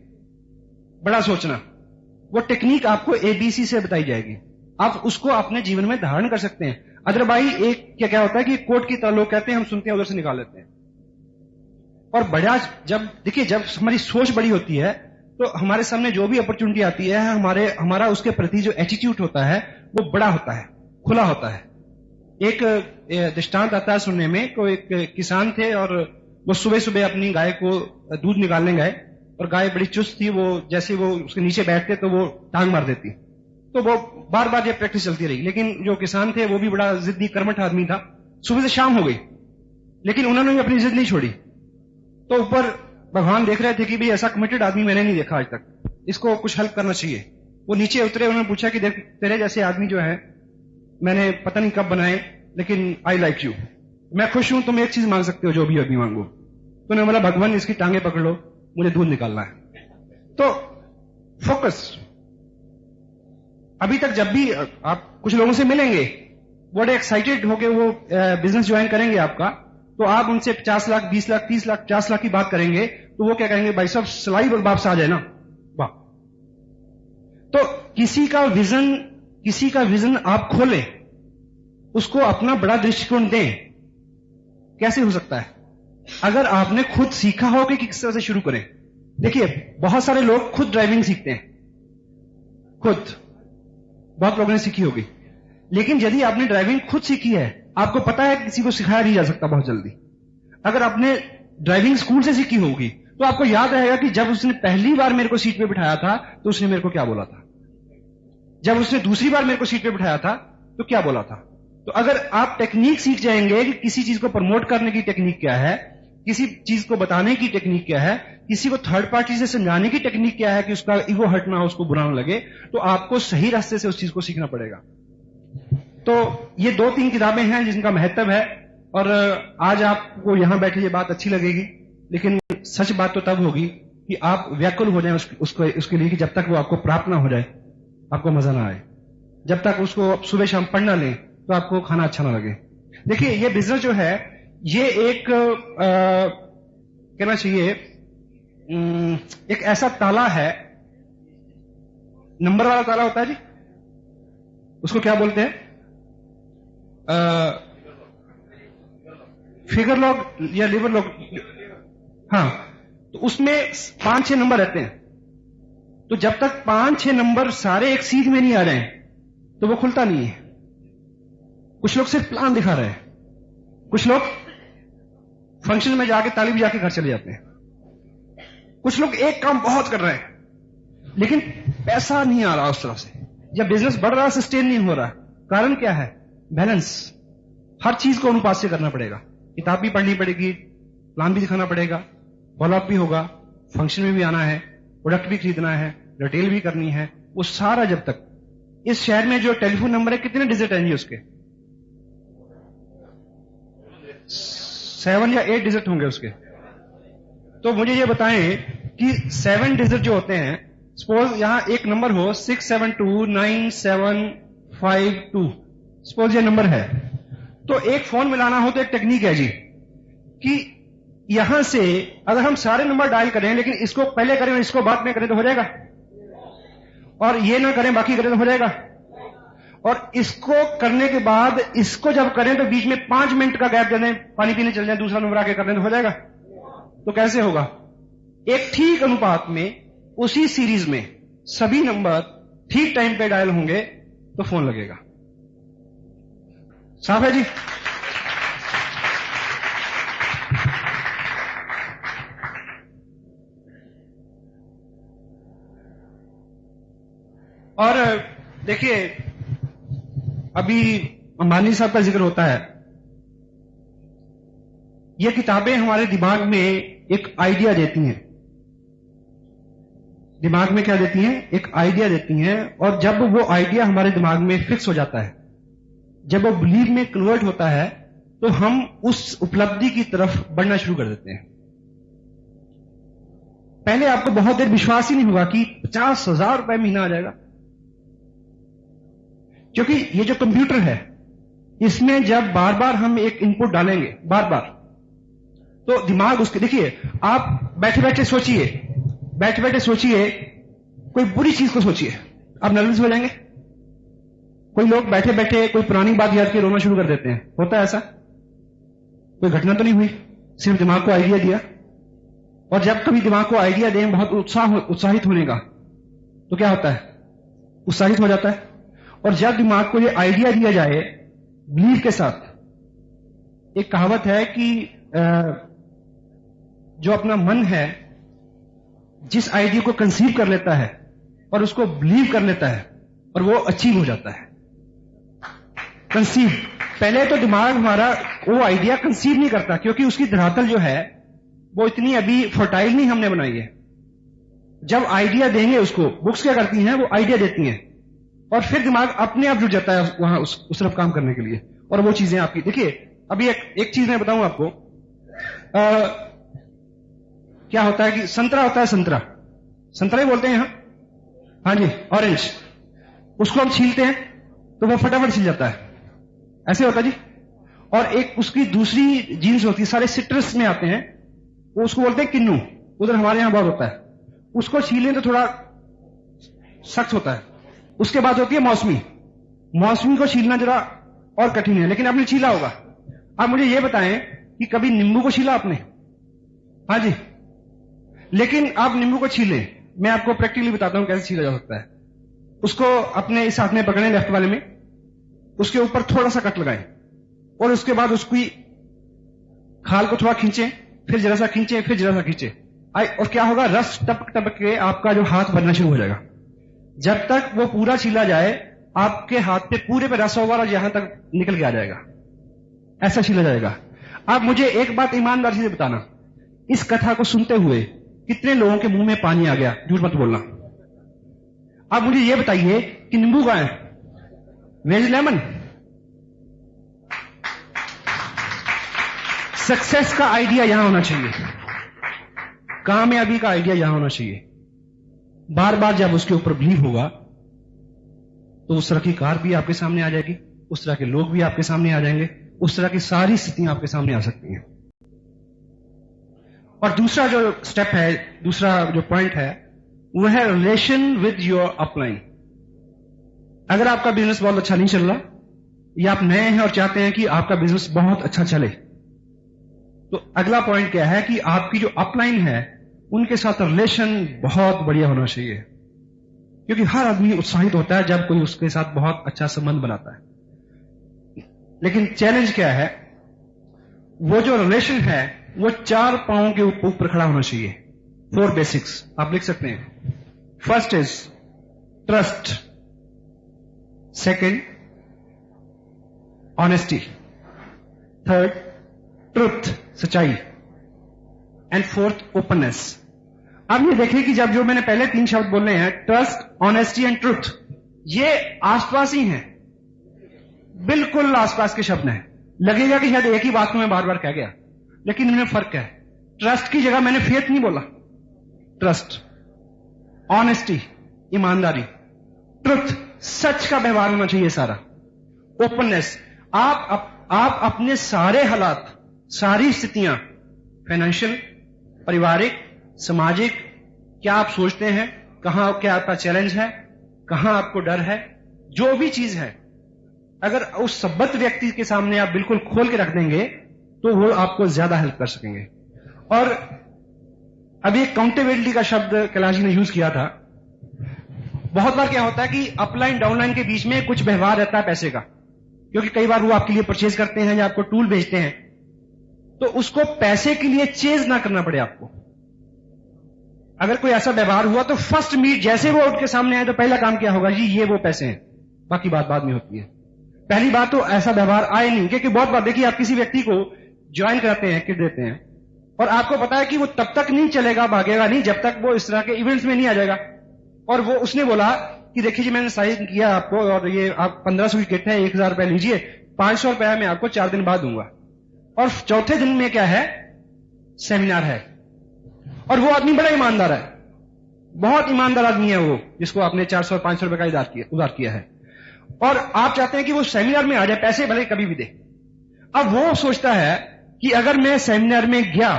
बड़ा सोचना, वो टेक्निक आपको ABC से बताई जाएगी, आप उसको अपने जीवन में धारण कर सकते हैं। अदरवाइज एक क्या होता है कि कोर्ट की तरह लोग कहते हैं, हम सुनते हैं उधर से निकाल लेते हैं। और बड़ा जब देखिए, जब हमारी सोच बड़ी होती है, तो हमारे सामने जो भी अपॉर्चुनिटी आती है, हमारा उसके प्रति जो एटीट्यूड होता है वो बड़ा होता है, खुला होता है। एक दृष्टांत आता है सुनने में, को एक किसान थे, और वो सुबह सुबह अपनी गाय को दूध निकालने गए, और गाय बड़ी चुस्त थी, वो जैसे वो उसके नीचे बैठते तो वो टांग मार देती। तो वो बार बार ये प्रैक्टिस चलती रही। लेकिन जो किसान थे वो भी बड़ा जिद्दी कर्मठ आदमी था। सुबह से शाम हो गई, लेकिन उन्होंने भी अपनी जिद नहीं छोड़ी। तो ऊपर भगवान देख रहे थे कि भाई ऐसा कमिटेड आदमी मैंने नहीं देखा आज तक, इसको कुछ हेल्प करना चाहिए। वो नीचे उतरे, उन्होंने पूछा कि देख, तेरे जैसे आदमी जो है मैंने पता नहीं कब बनाए, लेकिन आई लाइक यू, मैं खुश हूं, तुम एक चीज मांग सकते हो, जो भी अभी मांगो। तो उन्होंने बोला, भगवान इसकी टांगे पकड़ लो, मुझे दूध निकालना है। तो फोकस। अभी तक जब भी आप कुछ लोगों से मिलेंगे, बड़े एक्साइटेड होकर वो बिजनेस ज्वाइन करेंगे आपका, तो आप उनसे 50 लाख, 20 लाख, 30 लाख, 50 लाख की बात करेंगे, तो वो क्या कहेंगे, भाई साहब सिलाई और वापस आ जाए ना, वाह। तो किसी का विजन आप खोलें, उसको अपना बड़ा दृष्टिकोण दें। कैसे हो सकता है? अगर आपने खुद सीखा हो कि किस तरह से शुरू करें। देखिए, बहुत सारे लोग खुद ड्राइविंग सीखते हैं, खुद बहुत लोगों ने सीखी होगी, लेकिन यदि आपने ड्राइविंग खुद सीखी है, आपको पता है किसी को सिखाया नहीं जा सकता बहुत जल्दी। अगर आपने ड्राइविंग स्कूल से सीखी होगी, तो आपको याद रहेगा कि जब उसने पहली बार मेरे को सीट पे बिठाया था, तो उसने मेरे को क्या बोला था, जब उसने दूसरी बार मेरे को सीट पे बिठाया था तो क्या बोला था। तो अगर आप टेक्निक सीख जाएंगे कि किसी चीज को प्रमोट करने की टेक्निक क्या है, किसी चीज को बताने की टेक्निक क्या है, किसी को थर्ड पार्टी से समझाने की टेक्निक क्या है कि उसका ईगो हर्ट ना हो, उसको बुरा ना लगे, तो आपको सही रास्ते से उस चीज को सीखना पड़ेगा। तो ये 2-3 किताबें हैं जिनका महत्व है, और आज आपको यहां बैठे ये बात अच्छी लगेगी, लेकिन सच बात तो तब होगी कि आप व्याकुल हो जाए उसके लिए, कि जब तक वो आपको प्राप्त ना हो जाए आपको मजा ना आए। जब तक उसको सुबह शाम पढ़ना लें तो आपको खाना अच्छा ना लगे। देखिए, ये बिजनेस जो है, ये एक कहना चाहिए एक ऐसा ताला है, नंबर वाला ताला होता है जी, उसको क्या बोलते हैं, फिगर लॉक या लिवर लॉक, हाँ। तो उसमें 5-6 नंबर रहते हैं, तो जब तक 5-6 नंबर सारे एक सीध में नहीं आ रहे हैं, तो वो खुलता नहीं है। कुछ लोग सिर्फ प्लान दिखा रहे हैं, कुछ लोग फंक्शन में जाके ताली बजा के घर चले जाते हैं, कुछ लोग एक काम बहुत कर रहे हैं लेकिन पैसा नहीं आ रहा उस तरह से, या बिजनेस बढ़ रहा सस्टेन नहीं हो रहा। कारण क्या है? बैलेंस। हर चीज को अनुपात से करना पड़ेगा, किताब भी पढ़नी पड़ेगी, प्लान भी दिखाना पड़ेगा, फॉलोअप भी होगा, फंक्शन में भी आना है, प्रोडक्ट भी खरीदना है, रिटेल भी करनी है, वो सारा। जब तक इस शहर में जो टेलीफोन नंबर है कितने डिजिट हैं जी उसके? 7 या 8 डिजिट होंगे उसके। तो मुझे ये बताएं कि 7 डिजिट जो होते हैं, सपोज यहां एक नंबर हो 67297552, सपोज ये नंबर है, तो एक फोन मिलाना हो तो एक टेक्निक है जी कि यहां से अगर हम सारे नंबर डायल करें लेकिन इसको पहले करें और इसको बाद में करें तो हो जाएगा, और ये ना करें बाकी करें तो हो जाएगा, और इसको करने के बाद इसको जब करें तो बीच में 5 मिनट का गैप दे दें, पानी पीने चल जाए, दूसरा नंबर आके कर लें तो हो जाएगा। तो कैसे होगा? एक ठीक अनुपात में उसी सीरीज में सभी नंबर ठीक टाइम पे डायल होंगे तो फोन लगेगा। साफ है जी? और देखिए, अभी अंबानी साहब का जिक्र होता है। ये किताबें हमारे दिमाग में एक आइडिया देती हैं। दिमाग में क्या देती हैं? एक आइडिया देती हैं, और जब वो आइडिया हमारे दिमाग में फिक्स हो जाता है, जब वो बिलीव में कन्वर्ट होता है, तो हम उस उपलब्धि की तरफ बढ़ना शुरू कर देते हैं। पहले आपको बहुत देर विश्वास ही नहीं होगा कि 50,000 रुपए महीना आ जाएगा, क्योंकि ये जो कंप्यूटर है इसमें जब बार बार हम एक इनपुट डालेंगे बार बार, तो दिमाग उसके, देखिए आप बैठे बैठे सोचिए, कोई बुरी चीज को सोचिए, आप नर्वस हो जाएंगे। कोई लोग बैठे बैठे कोई पुरानी बात याद के रोना शुरू कर देते हैं, होता है ऐसा? कोई घटना तो नहीं हुई, सिर्फ दिमाग को आइडिया दिया। और जब कभी दिमाग को आइडिया दें बहुत उत्साहित होने का, तो क्या होता है? उत्साहित हो जाता है। और जब दिमाग को ये आइडिया दिया जाए बिलीव के साथ, एक कहावत है कि जो अपना मन है जिस आइडिया को कंसीव कर लेता है और उसको बिलीव कर लेता है और वो अचीव हो जाता है। कंसीव, पहले तो दिमाग हमारा वो आइडिया कंसीव नहीं करता, क्योंकि उसकी धरातल जो है वो इतनी अभी फर्टाइल नहीं हमने बनाई है। जब आइडिया देंगे उसको, बुक्स क्या करती हैं? वो आइडिया देती हैं और फिर दिमाग अपने आप जुट जाता है वहां उस तरफ काम करने के लिए, और वो चीजें आपकी। देखिए अभी एक चीज मैं बताऊं आपको, क्या होता है कि संतरा होता है, संतरा ही बोलते हैं यहां, हाँ जी, ऑरेंज। उसको हम छीलते हैं तो वो फटाफट छिल जाता है, ऐसे होता है जी। और एक उसकी दूसरी जीन्स होती है, सारे सिट्रस में आते हैं, वो उसको बोलते हैं किन्नू, उधर हमारे यहां बहुत होता है। उसको छीलें तो थोड़ा सख्त होता है। उसके बाद होती है मौसमी को छीलना जरा और कठिन है, लेकिन आपने छीला होगा। आप मुझे यह बताएं कि कभी नींबू को छीला आपने? हाँ जी, लेकिन आप नींबू को छीलें, मैं आपको प्रैक्टिकली बताता हूं कैसे छीला जा सकता है। उसको अपने इस हाथ में पकड़ें, लेफ्ट वाले में, उसके ऊपर थोड़ा सा कट लगाएं और उसके बाद उसकी खाल को थोड़ा खींचें, फिर जरा सा खींचें, फिर जरा सा खींचें, और क्या होगा? रस टपक टपक के आपका जो हाथ बनना शुरू हो जाएगा। जब तक वो पूरा छीला जाए आपके हाथ पे पूरे पे रस होगा और यहां तक निकल के आ जाएगा, ऐसा छीला जाएगा। आप मुझे एक बात ईमानदारी से बताना, इस कथा को सुनते हुए कितने लोगों के मुंह में पानी आ गया? झूठ मत बोलना। आप मुझे यह बताइए कि नींबू कहां है? Where's lemon. सक्सेस का आइडिया यहां होना चाहिए, कामयाबी का आइडिया यहां होना चाहिए। बार बार जब उसके ऊपर बिलीव होगा तो उस तरह की कार भी आपके सामने आ जाएगी, उस तरह के लोग भी आपके सामने आ जाएंगे, उस तरह की सारी स्थितियां आपके सामने आ सकती हैं। और दूसरा जो स्टेप है, दूसरा जो पॉइंट है, वो है रिलेशन विद योर अपलाइन। अगर आपका बिजनेस बहुत अच्छा नहीं चल रहा, या आप नए हैं और चाहते हैं कि आपका बिजनेस बहुत अच्छा चले, तो अगला पॉइंट क्या है कि आपकी जो अपलाइन है उनके साथ रिलेशन बहुत बढ़िया होना चाहिए, क्योंकि हर आदमी उत्साहित होता है जब कोई उसके साथ बहुत अच्छा संबंध बनाता है। लेकिन चैलेंज क्या है, वो जो रिलेशन है वो 4 पांवों के ऊपर खड़ा होना चाहिए। 4 बेसिक्स आप लिख सकते हैं। First is trust, second honesty, third truth सच्चाई, एंड फोर्थ ओपननेस। अब ये देखिए कि जब जो मैंने पहले 3 शब्द बोले हैं, ट्रस्ट, ऑनेस्टी एंड ट्रुथ, ये आसपास ही हैं, बिल्कुल आसपास के शब्द हैं। लगेगा कि शायद एक ही बात को मैं बार बार कह गया, लेकिन इनमें फर्क है। ट्रस्ट की जगह मैंने फेथ नहीं बोला, ट्रस्ट, ऑनेस्टी ईमानदारी, ट्रुथ सच का व्यवहार होना चाहिए सारा, ओपननेस आप अपने सारे हालात, सारी स्थितियां, फाइनेंशियल, पारिवारिक, सामाजिक, क्या आप सोचते हैं, कहां क्या आपका चैलेंज है, कहां आपको डर है, जो भी चीज है, अगर उस सबत व्यक्ति के सामने आप बिल्कुल खोल के रख देंगे तो वो आपको ज्यादा हेल्प कर सकेंगे। और अभी अकाउंटेबिलिटी का शब्द कैलाश जी ने यूज किया था। बहुत बार क्या होता है कि अपलाइन डाउनलाइन के बीच में कुछ व्यवहार रहता है पैसे का, क्योंकि कई बार वो आपके लिए परचेज करते हैं या आपको टूल भेजते हैं, तो उसको पैसे के लिए चेज ना करना पड़े आपको। अगर कोई ऐसा व्यवहार हुआ तो फर्स्ट मीट जैसे वो उठ के सामने आए तो पहला काम क्या होगा, जी ये वो पैसे हैं, बाकी बात बाद में होती है। पहली बात तो ऐसा व्यवहार आए नहीं, क्योंकि बहुत बार देखिए आप किसी व्यक्ति को ज्वाइन कराते हैं, किट देते हैं, और आपको पता है कि वो तब तक नहीं चलेगा, भागेगा नहीं जब तक वो इस तरह के इवेंट्स में नहीं आ जाएगा। और वो उसने बोला कि देखिए जी मैंने साइन किया आपको, और ये आप 1500 की किट है, 1000 रुपया लीजिए, 500 रुपया मैं आपको 4 दिन बाद दूंगा। और चौथे दिन में क्या है, सेमिनार है, और वो आदमी बड़ा ईमानदार है, बहुत ईमानदार आदमी है वो, जिसको आपने 400 500 रुपए का उधार किया है, और आप चाहते हैं कि वो सेमिनार में आ जाए, पैसे भले कभी भी दे। अब वो सोचता है कि अगर मैं सेमिनार में गया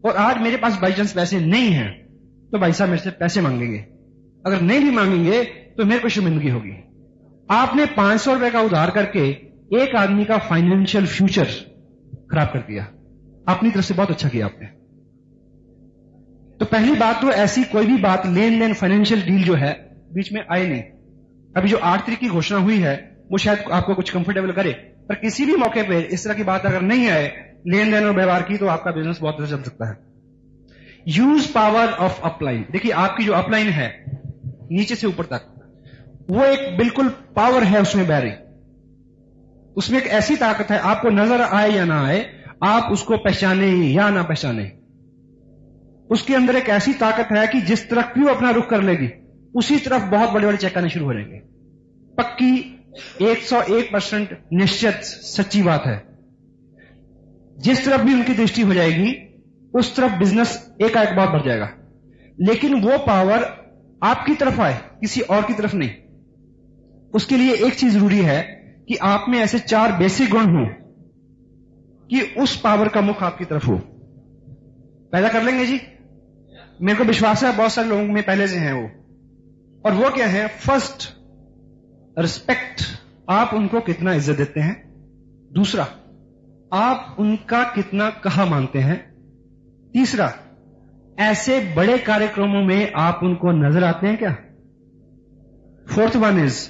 और आज मेरे पास बाई चांस पैसे नहीं हैं, तो भाई साहब मेरे से पैसे मांगेंगे, अगर नहीं भी मांगेंगे तो मेरे को शर्मिंदगी होगी। आपने 500 रुपए का उधार करके एक आदमी का फाइनेंशियल फ्यूचर खराब कर दिया। अपनी तरफ से बहुत अच्छा किया आपने। तो पहली बात तो ऐसी कोई भी बात, लेन देन, फाइनेंशियल डील जो है बीच में आए नहीं। अभी जो 8 तारीख की घोषणा हुई है वो शायद आपको कुछ कंफर्टेबल करे, पर किसी भी मौके पे इस तरह की बात अगर नहीं आए लेन देन और व्यवहार की, तो आपका बिजनेस बहुत अच्छा चल सकता है। Use power of upline. देखिए आपकी जो अपलाइन है नीचे से ऊपर तक, वो एक बिल्कुल पावर है उसमें बैरी, उसमें एक ऐसी ताकत है, आपको नजर आए या ना आए, आप उसको पहचाने या ना पहचाने, उसके अंदर एक ऐसी ताकत है कि जिस तरफ भी वो अपना रुख कर लेगी उसी तरफ बहुत बड़े बड़े चेक आने शुरू हो जाएंगे। पक्की 101% निश्चित सच्ची बात है। जिस तरफ भी उनकी दृष्टि हो जाएगी उस तरफ बिजनेस एकाएक बहुत बढ़ जाएगा। लेकिन वो पावर आपकी तरफ आए, किसी और की तरफ नहीं। उसके लिए एक चीज जरूरी है कि आप में ऐसे 4 बेसिक गुण हों कि उस पावर का मुख आपकी तरफ हो। पैदा कर लेंगे जी, मेरे को विश्वास है बहुत सारे लोगों में पहले से हैं वो। और वो क्या है? फर्स्ट, रिस्पेक्ट, आप उनको कितना इज्जत देते हैं। दूसरा, आप उनका कितना कहा मानते हैं। तीसरा, ऐसे बड़े कार्यक्रमों में आप उनको नजर आते हैं क्या। फोर्थ वन इज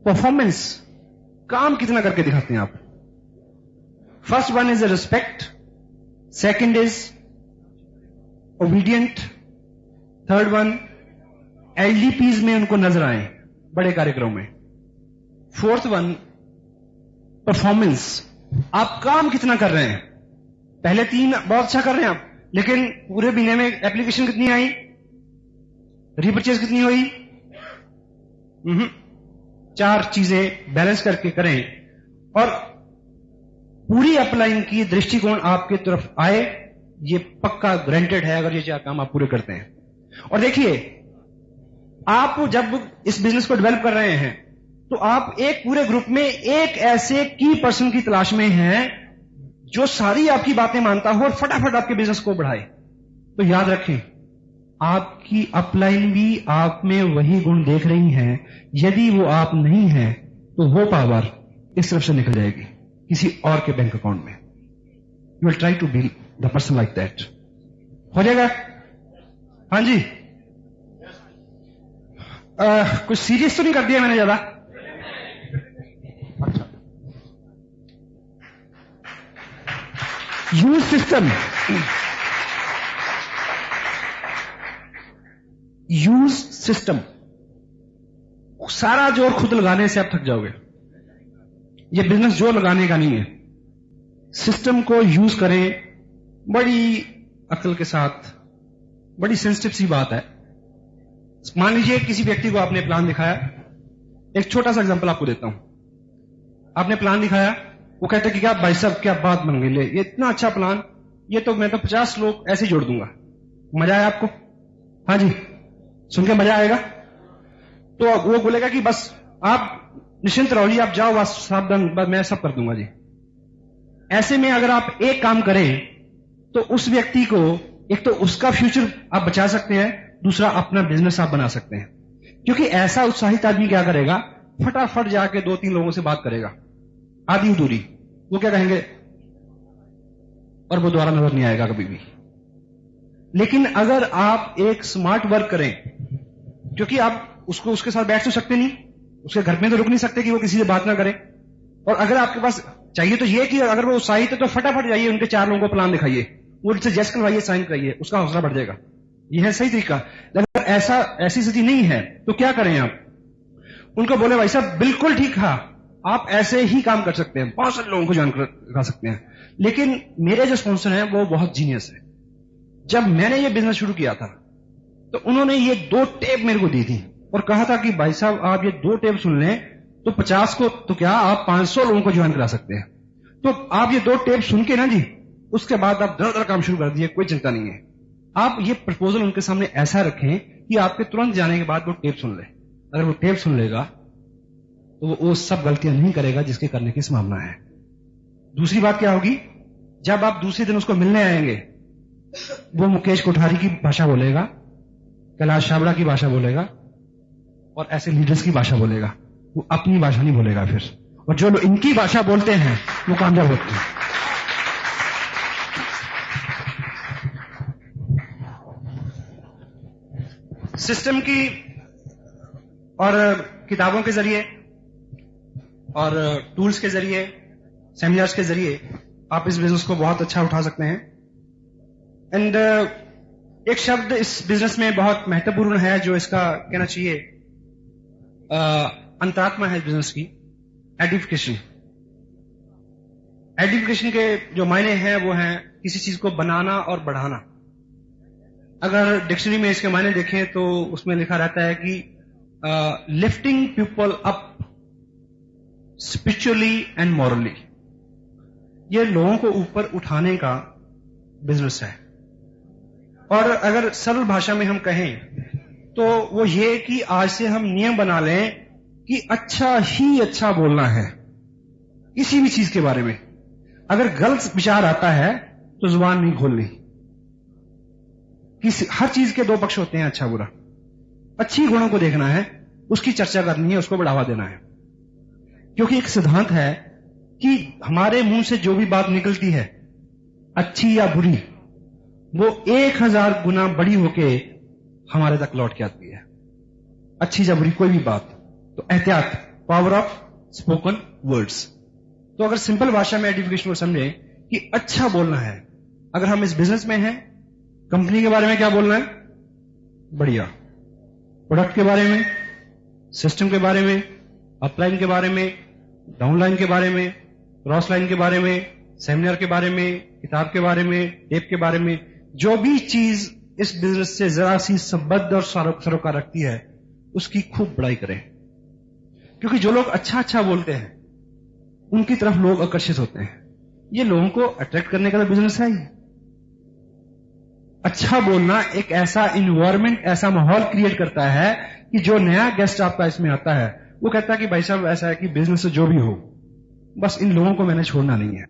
परफॉर्मेंस, काम कितना करके दिखाते हैं आप। First one is respect, second is obedient, third one LDPs में उनको नजर आए बड़े कार्यक्रम में। फोर्थ वन परफॉर्मेंस, आप काम कितना कर रहे हैं। पहले 3 बहुत अच्छा कर रहे हैं आप, लेकिन पूरे महीने में एप्लीकेशन कितनी आई, रीपरचेज कितनी हुई, 4 चीजें बैलेंस करके करें और पूरी अपलाइन की दृष्टिकोण आपकी तरफ आए, ये पक्का ग्रांटेड है अगर ये 4 काम आप पूरे करते हैं। और देखिए, आप जब इस बिजनेस को डेवलप कर रहे हैं तो आप एक पूरे ग्रुप में एक ऐसे की पर्सन की तलाश में हैं जो सारी आपकी बातें मानता हो और फटाफट आपके बिजनेस को बढ़ाए। तो याद रखें, आपकी अपलाइन भी आप में वही गुण देख रही हैं। यदि वो आप नहीं हैं तो वो पावर इस तरफ से निकल जाएगी किसी और के बैंक अकाउंट में। You will try to be the person like that. हो जाएगा? हाँ जी। कुछ सीरियस तो नहीं कर दिया मैंने ज्यादा? अच्छा, यूज सिस्टम, यूज सिस्टम। सारा जोर खुद लगाने से आप थक जाओगे। ये बिजनेस जोर लगाने का नहीं है। सिस्टम को यूज करें बड़ी अक्ल के साथ। बड़ी सेंसिटिव सी बात है। मान लीजिए किसी व्यक्ति को आपने प्लान दिखाया। एक छोटा सा एग्जांपल आपको देता हूं। आपने प्लान दिखाया, वो कहते कि क्या भाई साहब क्या बात बन गई, ले ये इतना अच्छा प्लान, ये तो मैं तो 50 लोग ऐसे ही जोड़ दूंगा। मजा आया आपको? हाँ जी, सुन के मजा आएगा? तो वो बोलेगा कि बस आप निश्चिंत रहो जी, आप जाओ, बस सावधान, बस मैं सब कर दूंगा जी। ऐसे में अगर आप एक काम करें तो उस व्यक्ति को एक तो उसका फ्यूचर आप बचा सकते हैं, दूसरा अपना बिजनेस आप बना सकते हैं। क्योंकि ऐसा उत्साहित आदमी क्या करेगा, फटाफट जाके 2-3 लोगों से बात करेगा आधी दूरी, वो क्या कहेंगे और वो दोबारा नजर नहीं आएगा कभी भी। लेकिन अगर आप एक स्मार्ट वर्क करें, क्योंकि आप उसको उसके साथ बैठ तो सकते नहीं, उसके घर में तो रुक नहीं सकते कि वो किसी से बात ना करे। और अगर आपके पास चाहिए तो ये कि अगर वो उत्साहित है तो फटाफट जाइए, उनके 4 लोगों को प्लान दिखाइए, वो उनसे जस्ट करवाइए, साइन कराइए, उसका हौसला बढ़ जाएगा। यह है सही तरीका। अगर ऐसी स्थिति नहीं है तो क्या करें आप? उनको बोले भाई साहब बिल्कुल ठीक है, आप ऐसे ही काम कर सकते हैं, बहुत सारे लोगों को ज्वाइन करा सकते हैं। लेकिन मेरे जो स्पॉन्सर हैं वो बहुत जीनियस है। जब मैंने ये बिजनेस शुरू किया था तो उन्होंने ये 2 टेप मेरे को दी थी और कहा था कि भाई साहब आप ये 2 टेप सुन लें तो 50 को तो क्या आप 500 लोगों को ज्वाइन करा सकते हैं। तो आप ये 2 टेप सुन के ना जी, उसके बाद आप दर काम शुरू कर दिए, कोई चिंता नहीं है। आप ये प्रपोजल उनके सामने ऐसा रखें कि आपके तुरंत जाने के बाद वो टेप सुन ले। अगर वो टेप सुन लेगा तो वो सब गलतियां नहीं करेगा जिसके करने की संभावना है। दूसरी बात क्या होगी, जब आप दूसरे दिन उसको मिलने आएंगे, वो मुकेश कोठारी की भाषा बोलेगा, कैलाश छाबड़ा की भाषा बोलेगा और ऐसे लीडर्स की भाषा बोलेगा। वो अपनी भाषा नहीं बोलेगा फिर। और जो लोग इनकी भाषा बोलते हैं वो कामयाब होते हैं। सिस्टम की और किताबों के जरिए और टूल्स के जरिए, सेमिनार्स के जरिए आप इस बिजनेस को बहुत अच्छा उठा सकते हैं। एंड एक शब्द इस बिजनेस में बहुत महत्वपूर्ण है जो इसका कहना चाहिए अंतरात्मा है इस बिजनेस की, एडिफिकेशन। एडिफिकेशन के जो मायने हैं वो हैं किसी चीज को बनाना और बढ़ाना। अगर डिक्शनरी में इसके मायने देखें तो उसमें लिखा रहता है कि lifting people up spiritually and morally. ये लोगों को ऊपर उठाने का बिजनेस है। और अगर सरल भाषा में हम कहें तो वो ये कि आज से हम नियम बना लें कि अच्छा ही अच्छा बोलना है किसी भी चीज के बारे में। अगर गलत विचार आता है तो जुबान नहीं खोलनी। हर चीज के 2 पक्ष होते हैं, अच्छा बुरा। अच्छी गुणों को देखना है, उसकी चर्चा करनी है, उसको बढ़ावा देना है। क्योंकि एक सिद्धांत है कि हमारे मुंह से जो भी बात निकलती है, अच्छी या बुरी, वो 1000 गुना बड़ी होके हमारे तक लौट के आती है। अच्छी या बुरी कोई भी बात। तो एहतियात, पावर ऑफ स्पोकन वर्ड्स। तो अगर सिंपल भाषा में एडिफिकेशन को समझे कि अच्छा बोलना है। अगर हम इस बिजनेस में हैं, कंपनी के बारे में क्या बोलना है? बढ़िया। प्रोडक्ट के बारे में, सिस्टम के बारे में, अपलाइन के बारे में, डाउनलाइन के बारे में, क्रॉस लाइन के बारे में, सेमिनार के बारे में, किताब के बारे में, टेप के बारे में, जो भी चीज इस बिजनेस से जरा सी संबद्ध और सरोकार रखती है उसकी खूब बड़ाई करें। क्योंकि जो लोग अच्छा अच्छा बोलते हैं उनकी तरफ लोग आकर्षित होते हैं। ये लोगों को अट्रैक्ट करने का तो बिजनेस है ही। अच्छा बोलना एक ऐसा इन्वायरमेंट, ऐसा माहौल क्रिएट करता है कि जो नया गेस्ट आपका इसमें आता है वो कहता है कि भाई साहब ऐसा है कि बिजनेस जो भी हो, बस इन लोगों को मैंने छोड़ना नहीं है।